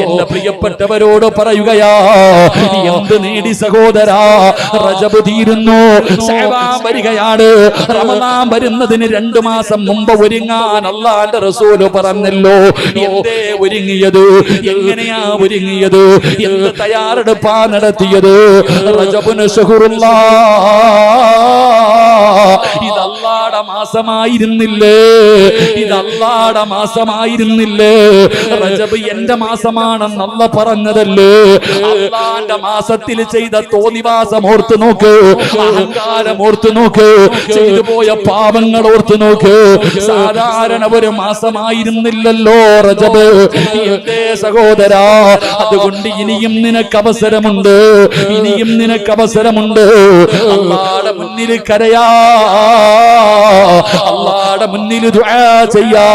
എന്റെ പ്രിയപ്പെട്ടവരോട് പറയുകയാ, എന്ത് നേടി സഹോദരാ? റജബ് തീരുന്നു, ശഅബാൻ വരികയാണ്. റമദാൻ വരുന്നതിന് 2 മാസം മുമ്പ് ഒരുങ്ങാൻ അല്ലാഹുവിന്റെ റസൂൽ പറഞ്ഞല്ലോ. എന്തേ ഒരുങ്ങിയത്? എങ്ങനെയാ ഒരുങ്ങിയത്? എന്ത് തയ്യാറെടുപ്പാ നടത്തിയത്. റജബുൻ ശഹറുല്ലാഹ്, ഇത് അല്ലാഹുവിന്റെ മാസമായിരുന്നില്ലേ? ഇത് അല്ലാഹുവിന്റെ മാസമായിരുന്നില്ലേ? റജബ് എന്റെ മാസമാണെന്ന് അല്ലാഹ് പറഞ്ഞതല്ലേ? അല്ലാഹുവിന്റെ മാസത്തിൽ ചെയ്ത തോന്നിവാസം ഓർത്തു നോക്ക്, അഹങ്കാരം ഓർത്തു നോക്ക്, ചെയ്തു പോയ പാപങ്ങൾ ഓർത്തു നോക്ക്. സാധാരണ ഒരു മാസമായിരുന്നില്ലല്ലോ റജബ്. എന്റെ സഹോദരാ, അതുകൊണ്ട് ഇനിയും നിനക്ക് അവസരമുണ്ട്, ഇനിയും നിനക്ക് അവസരമുണ്ട്. അല്ലാഹുവിന്റെ മുന്നിൽ കരയാ, അല്ലാഹുവിന്റെ മുന്നിൽ ദുആ ചെയ്യാ.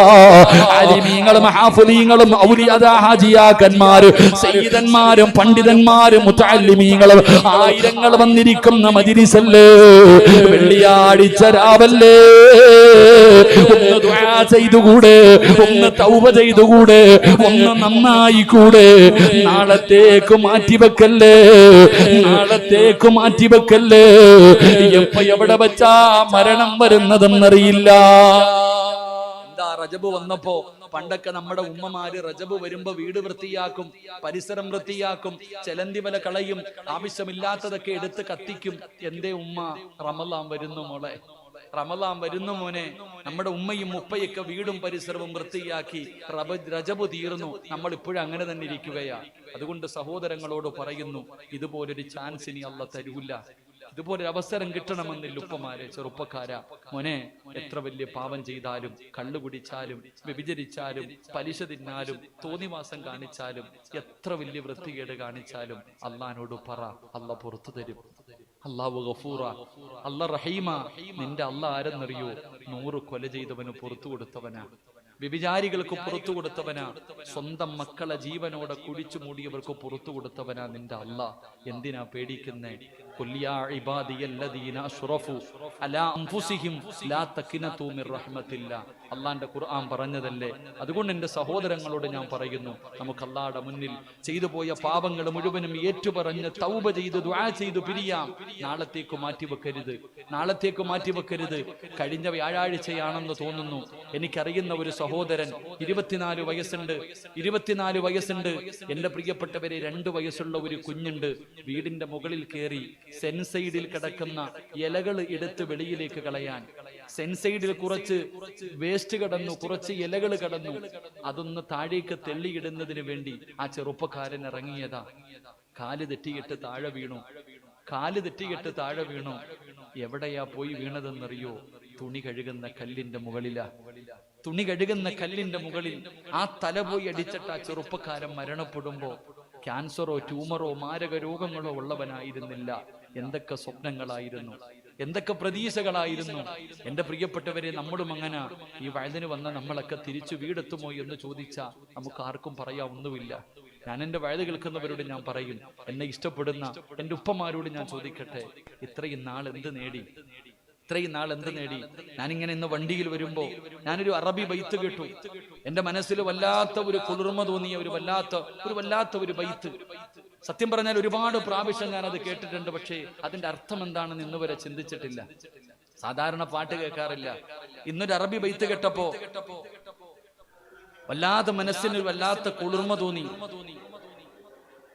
ആലിമീങ്ങളും ഹാഫിളീങ്ങളും ഔലിയാ ഹാജിയാക്കന്മാരും സയ്യിദന്മാരും പണ്ഡിതന്മാരും മുതഅല്ലിമീങ്ങളും ആയിരങ്ങൾ വന്നിരിക്കുന്ന മജ്‌ലിസല്ലേ, വെള്ളിയാഴ്ച രാവല്ലേ, ഒന്ന് ദുആ ചെയ്തുകൂടെ? ഒന്ന് തൗബ ചെയ്തുകൂടെ? ഒന്ന് നന്നായി കൂടെ? നാളത്തേക്ക് മാറ്റിവെക്കല്ലേ, നാളത്തേക്ക് മാറ്റിവെക്കല്ലേ. എപ്പോ എവിടെ വെച്ചാ മരണം വരുന്നതെന്നറിയില്ല. എന്താ റജബ് വന്നപ്പോ പണ്ടൊക്കെ നമ്മുടെ ഉമ്മമാര് റജബ് വരുമ്പോ വീട് വൃത്തിയാക്കും, പരിസരം വൃത്തിയാക്കും, ചെലന്തി വല കളയും, ആവശ്യമില്ലാത്തതൊക്കെ എടുത്ത് കത്തിക്കും. എന്തേ ഉമ്മ? റമളാൻ വരുന്നു മോളെ, റമളാൻ വരുന്നു മോനെ. നമ്മുടെ ഉമ്മയും ഉപ്പയൊക്കെ വീടും പരിസരവും വൃത്തിയാക്കി റജബ് തീർന്നു. നമ്മൾ ഇപ്പോഴും അങ്ങനെ തന്നെ ഇരിക്കുകയാ. അതുകൊണ്ട് സഹോദരങ്ങളോട് പറയുന്നു, ഇതുപോലൊരു ചാൻസ് ഇനി അല്ലാഹ് തരൂല. ഇതുപോലെ അവസരം കിട്ടണമെന്നില്ല ഉപ്പമാരെ, ചെറുപ്പക്കാരാ. മോനെ, എത്ര വലിയ പാപം ചെയ്താലും, കള്ളു കുടിച്ചാലും, വ്യഭിചരിച്ചാലും, പലിശ തിന്നാലും, തോന്നിവാസം കാണിച്ചാലും, എത്ര വലിയ വൃത്തികേട് കാണിച്ചാലും അള്ളാഹിനോട് പറ, അള്ളാഹ് പുറത്തു തരും. അല്ലാഹു ഗഫൂറ, അല്ലാഹ് റഹീമ. നിന്റെ അല്ലാഹ് ആരെന്നറിയോ? 100 കൊല ചെയ്തവന് പുറത്തു കൊടുത്തവനാ, വ്യഭിചാരികൾക്ക് പുറത്തു കൊടുത്തവനാ, സ്വന്തം മക്കളെ ജീവനോടെ കുടിച്ചു മൂടിയവർക്ക് പുറത്തു കൊടുത്തവനാ നിന്റെ അല്ലാഹ്. എന്തിനാ പേടിക്കുന്നേ? അള്ളാന്റെ ഖുർആൻ പറഞ്ഞതല്ലേ. അതുകൊണ്ട് എന്റെ സഹോദരങ്ങളോട് ഞാൻ പറയുന്നു, നമുക്ക് അള്ളാഹുടെ മുന്നിൽ ചെയ്തു പോയ പാപങ്ങൾ മുഴുവനും ഏറ്റുപറഞ്ഞ് തൗബ ചെയ്ത് ദുആ ചെയ്ത് പിരിയാം. നാളത്തേക്ക് മാറ്റിവെക്കരുത്, നാളത്തേക്ക് മാറ്റിവെക്കരുത്. കഴിഞ്ഞ വ്യാഴാഴ്ചയാണെന്ന് തോന്നുന്നു, എനിക്കറിയുന്ന ഒരു സഹോദരൻ 24 വയസ്സുണ്ട്, 24 വയസ്സുണ്ട്. എന്റെ പ്രിയപ്പെട്ടവരെ, 2 വയസ്സുള്ള ഒരു കുഞ്ഞുണ്ട്. വീടിന്റെ മുകളിൽ കയറി സെൻസൈഡിൽ കിടക്കുന്ന ഇലകൾ എടുത്ത് വെളിയിലേക്ക് കളയാൻ, സെൻസൈഡിൽ കുറച്ച് വേസ്റ്റ് കടന്നു, കുറച്ച് ഇലകൾ കടന്നു, അതൊന്ന് താഴേക്ക് തെള്ളിയിടുന്നതിന് വേണ്ടി ആ ചെറുപ്പക്കാരൻ ഇറങ്ങിയതാ. കാല് തെറ്റിയിട്ട് താഴെ വീണു, കാല് തെറ്റിയിട്ട് താഴെ വീണു. എവിടെയാ പോയി വീണതെന്നറിയോ? തുണി കഴുകുന്ന കല്ലിന്റെ മുകളിലാ. തുണി കഴുകുന്ന കല്ലിന്റെ മുകളിൽ ആ തല പോയി അടിച്ചിട്ട് ആ ചെറുപ്പക്കാരൻ മരണപ്പെടുമ്പോ ക്യാൻസറോ ട്യൂമറോ മാരക രോഗങ്ങളോ ഉള്ളവനായിരുന്നില്ല. എന്തൊക്കെ സ്വപ്നങ്ങളായിരുന്നു, എന്തൊക്കെ പ്രതീക്ഷകളായിരുന്നു. എന്റെ പ്രിയപ്പെട്ടവരെ, നമ്മളും അങ്ങനെ ഈ വയലിന് വന്ന നമ്മളൊക്കെ തിരിച്ചു വീടെത്തുമോ എന്ന് ചോദിച്ചാൽ നമുക്ക് ആർക്കും പറയാവുന്നുമില്ല. ഞാൻ എന്റെ വയത് കേൾക്കുന്നവരോട് ഞാൻ പറയും, എന്നെ ഇഷ്ടപ്പെടുന്ന എന്റെ ഉപ്പമാരോട് ഞാൻ ചോദിക്കട്ടെ, ഇത്രയും നാൾ എന്ത് നേടി? ഇത്രയും നാൾ എന്ത് നേടി? ഞാനിങ്ങനെ ഇന്ന് വണ്ടിയിൽ വരുമ്പോ ഞാനൊരു അറബി ബൈത്ത് കേട്ടു. എന്റെ മനസ്സിൽ വല്ലാത്ത ഒരു കുളിർമ തോന്നിയ ഒരു വല്ലാത്ത ഒരു ബൈത്ത്. സത്യം പറഞ്ഞാൽ ഒരുപാട് പ്രാവശ്യം ഞാൻ അത് കേട്ടിട്ടുണ്ട്, പക്ഷേ അതിന്റെ അർത്ഥം എന്താണെന്ന് ഇന്ന് വരെ ചിന്തിച്ചിട്ടില്ല. സാധാരണ പാട്ട് കേൾക്കാറില്ല. ഇന്നൊരു അറബി ബൈത്ത് കേട്ടപ്പോ വല്ലാത്ത മനസ്സിന് വല്ലാത്ത കുളിർമ തോന്നി.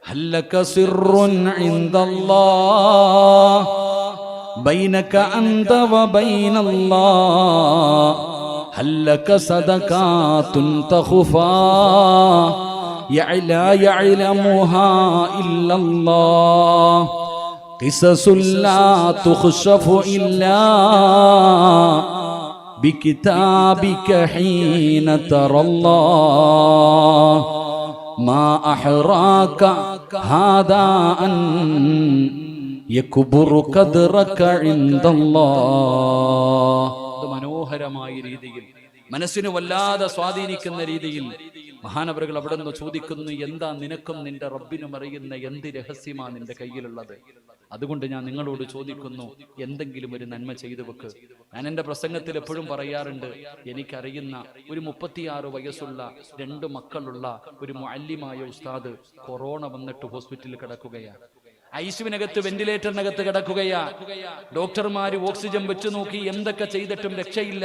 ഹല്ലക സിർറുൻ ഇൻദല്ലാഹ് ബൈനക അൻത വബൈനല്ലാഹ് ഹല്ലക സദഖാതുൻ തഖുഫാ യഅലമുഹാ ഇല്ലല്ലാഹ് ഖിസസുൽ ലാ തുഖ്ശഫു ഇല്ലാ ബികിതാബിക ഹീന തറല്ലാഹ് മാ അഹ്റാക ഹാദാ അൻ യക്ബുറു ഖദ്റക ഇൻദല്ലാഹ്. മനോഹരമായ രീതിയിൽ, മനസ്സിന് വല്ലാതെ സ്വാധീനിക്കുന്ന രീതിയിൽ മഹാനവറുകൾ അവിടെ നിന്ന് ചോദിക്കുന്നു, എന്താ നിനക്കും നിന്റെ റബ്ബിനും അറിയുന്ന എന്ത് രഹസ്യമാ നിന്റെ കയ്യിലുള്ളത്? അതുകൊണ്ട് ഞാൻ നിങ്ങളോട് ചോദിക്കുന്നു, എന്തെങ്കിലും ഒരു നന്മ ചെയ്തു വെക്ക്. ഞാൻ എൻ്റെ പ്രസംഗത്തിൽ എപ്പോഴും പറയാറുണ്ട്, എനിക്കറിയുന്ന ഒരു 36 വയസ്സുള്ള 2 മക്കളുള്ള ഒരു മുഅല്ലിമായ ഉസ്താദ് കൊറോണ വന്നിട്ട് ഹോസ്പിറ്റലിൽ കിടക്കുകയാണ്. ഐസിയുവിനകത്ത്, വെന്റിലേറ്ററിനകത്ത് കിടക്കുകയാ. ഡോക്ടർമാര് ഓക്സിജൻ വെച്ചു നോക്കി, എന്തൊക്കെ ചെയ്തിട്ടും രക്ഷയില്ല.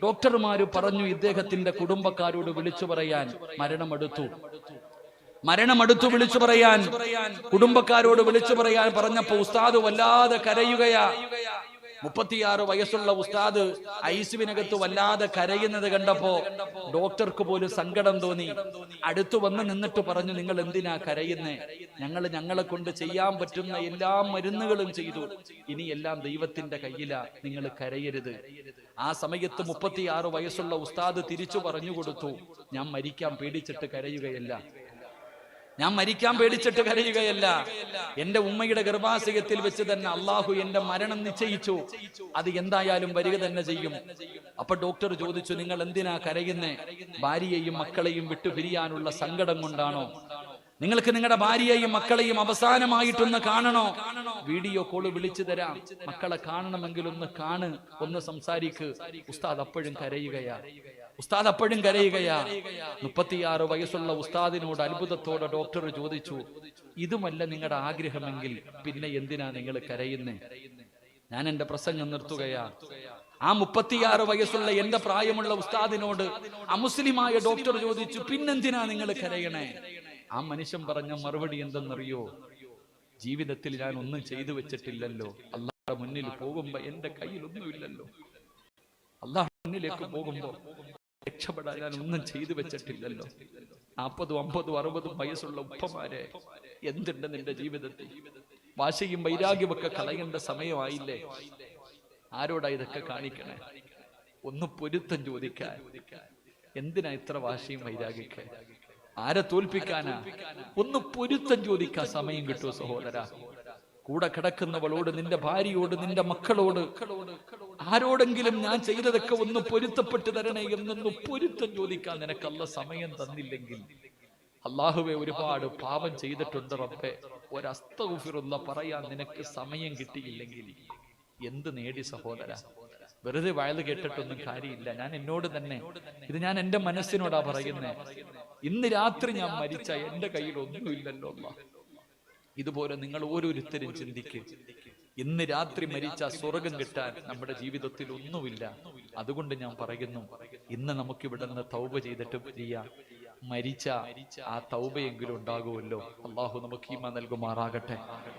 ഡോക്ടർമാര് പറഞ്ഞു ഇദ്ദേഹത്തിന്റെ കുടുംബക്കാരോട് വിളിച്ചു പറയാൻ, മരണമെടുത്തു. മരണം അടുത്തു വിളിച്ചു പറയാൻ, കുടുംബക്കാരോട് വിളിച്ചു പറയാൻ പറഞ്ഞപ്പോ ഉസ്താദ് വല്ലാതെ കരയുകയാ. 36 വയസ്സുള്ള ഉസ്താദ് ഐസിയുവിനകത്ത് വല്ലാതെ കരയുന്നത് കണ്ടപ്പോ ഡോക്ടർക്ക് പോലും സങ്കടം തോന്നി. അടുത്തു വന്ന് നിന്നിട്ട് പറഞ്ഞു, നിങ്ങൾ എന്തിനാ കരയുന്നേ? ഞങ്ങളെ കൊണ്ട് ചെയ്യാൻ പറ്റുന്ന എല്ലാ മരുന്നുകളും ചെയ്തു, ഇനി എല്ലാം ദൈവത്തിന്റെ കയ്യിലാ, നിങ്ങൾ കരയരുത്. ആ സമയത്ത് 36 വയസ്സുള്ള ഉസ്താദ് തിരിച്ചു പറഞ്ഞു കൊടുത്തു, ഞാൻ മരിക്കാൻ പേടിച്ചിട്ട് കരയുകയല്ല, ഞാൻ മരിക്കാൻ പേടിച്ചിട്ട് കരയുകയല്ല. എന്റെ ഉമ്മയുടെ ഗർഭാശയത്തിൽ വെച്ച് തന്നെ അള്ളാഹു എന്റെ മരണം നിശ്ചയിച്ചു, അത് എന്തായാലും വരിക തന്നെ ചെയ്യും. അപ്പൊ ഡോക്ടർ ചോദിച്ചു, നിങ്ങൾ എന്തിനാ കരയുന്നേ? ഭാര്യയെയും മക്കളെയും വിട്ടു പിരിയാനുള്ള സങ്കടം കൊണ്ടാണോ? നിങ്ങൾക്ക് നിങ്ങളുടെ ഭാര്യയെയും മക്കളെയും അവസാനമായിട്ടൊന്ന് കാണണോ? വീഡിയോ കോള് വിളിച്ചു തരാം, മക്കളെ കാണണമെങ്കിൽ ഒന്ന് കാണ്, ഒന്ന് സംസാരിക്ക്. ഉസ്താദ് അപ്പോഴും കരയുകയാ. 36 വയസ്സുള്ള ഉസ്താദിനോട് അത്ഭുതത്തോടെ ഡോക്ടർ ചോദിച്ചു, ഇതുമല്ല നിങ്ങളുടെ ആഗ്രഹമെങ്കിൽ പിന്നെ എന്തിനാ നിങ്ങൾ കരയുന്നേ? ഞാൻ എന്റെ പ്രസംഗം നിർത്തുകയാ. ആ 36 വയസ്സുള്ള എന്റെ പ്രായമുള്ള ഉസ്താദിനോട് അമുസ്ലിമായ ഡോക്ടർ ചോദിച്ചു, പിന്നെന്തിനാ നിങ്ങൾ കരയണേ? ആ മനുഷ്യൻ പറഞ്ഞ മറുപടി എന്തെന്നറിയോ? ജീവിതത്തിൽ ഞാൻ ഒന്നും ചെയ്തു വെച്ചിട്ടില്ലല്ലോ, അല്ലാഹുവിന്റെ മുന്നിൽ പോകുമ്പോ എന്റെ കയ്യിൽ ഒന്നുമില്ലല്ലോ, അല്ലാഹുവിന്റെ മുന്നിലേക്ക് പോകുമ്പോ രക്ഷപ്പെടാൻ ഞാൻ ഒന്നും ചെയ്തു വെച്ചിട്ടില്ലല്ലോ. 40, 50, 60 വയസ്സുള്ള ഉപ്പമാരെ, എന്തുണ്ട് നിന്റെ ജീവിതത്തിൽ? വാശിയും വൈരാഗ്യമൊക്കെ കളയേണ്ട സമയമായില്ലേ? ആരോടാ ഇതൊക്കെ കാണിക്കണേ? ഒന്ന് പൊരുത്തം ചോദിക്കാൻ. എന്തിനാ ഇത്ര വാശിയും വൈരാഗ്യമൊക്കെ? ആരെ തോൽപ്പിക്കാനാ? ഒന്ന് പൊരുത്തം ചോദിക്കാൻ സമയം കിട്ടുമോ സഹോദര? കൂടെ കിടക്കുന്നവളോട്, നിന്റെ ഭാര്യയോട്, നിന്റെ മക്കളോട്, ആരോടെങ്കിലും ഞാൻ ചെയ്തതൊക്കെ ഒന്ന് പൊരുത്തപ്പെട്ട് തരണേ എന്നൊന്ന് പൊരുത്തം ചോദിക്കാൻ നിനക്ക് അല്ലാഹ് സമയം തന്നില്ലെങ്കിൽ, അള്ളാഹുവെ ഒരുപാട് പാപം ചെയ്തിട്ടുണ്ട് റബ്ബേ, ഒരസ്തഗ്ഫിറുല്ലാഹ് പറയാൻ നിനക്ക് സമയം കിട്ടിയില്ലെങ്കിൽ എന്ത് നേടി സഹോദര? വെറുതെ വയല് കേട്ടിട്ടൊന്നും കാര്യമില്ല. ഞാൻ എന്നോട് തന്നെ, ഇത് ഞാൻ എന്റെ മനസ്സിനോടാ പറയുന്നേ. ഇന്ന് രാത്രി ഞാൻ മരിച്ച എന്റെ കയ്യിൽ ഒന്നുമില്ലല്ലോ അല്ലാഹ്. ഇതുപോലെ നിങ്ങൾ ഓരോരുത്തരും ചിന്തിക്ക്, ഇന്ന് രാത്രി മരിച്ച സ്വർഗം കിട്ടാൻ നമ്മുടെ ജീവിതത്തിൽ ഒന്നുമില്ല. അതുകൊണ്ട് ഞാൻ പറയുന്നു, ഇന്ന് നമുക്ക് ഇവിടുന്ന് തൗബ ചെയ്തിട്ട് മരിച്ച ആ തൗബയെങ്കിലും ഉണ്ടാകുമല്ലോ. അള്ളാഹു നമുക്ക് ഈമാൻ നൽകുമാറാകട്ടെ.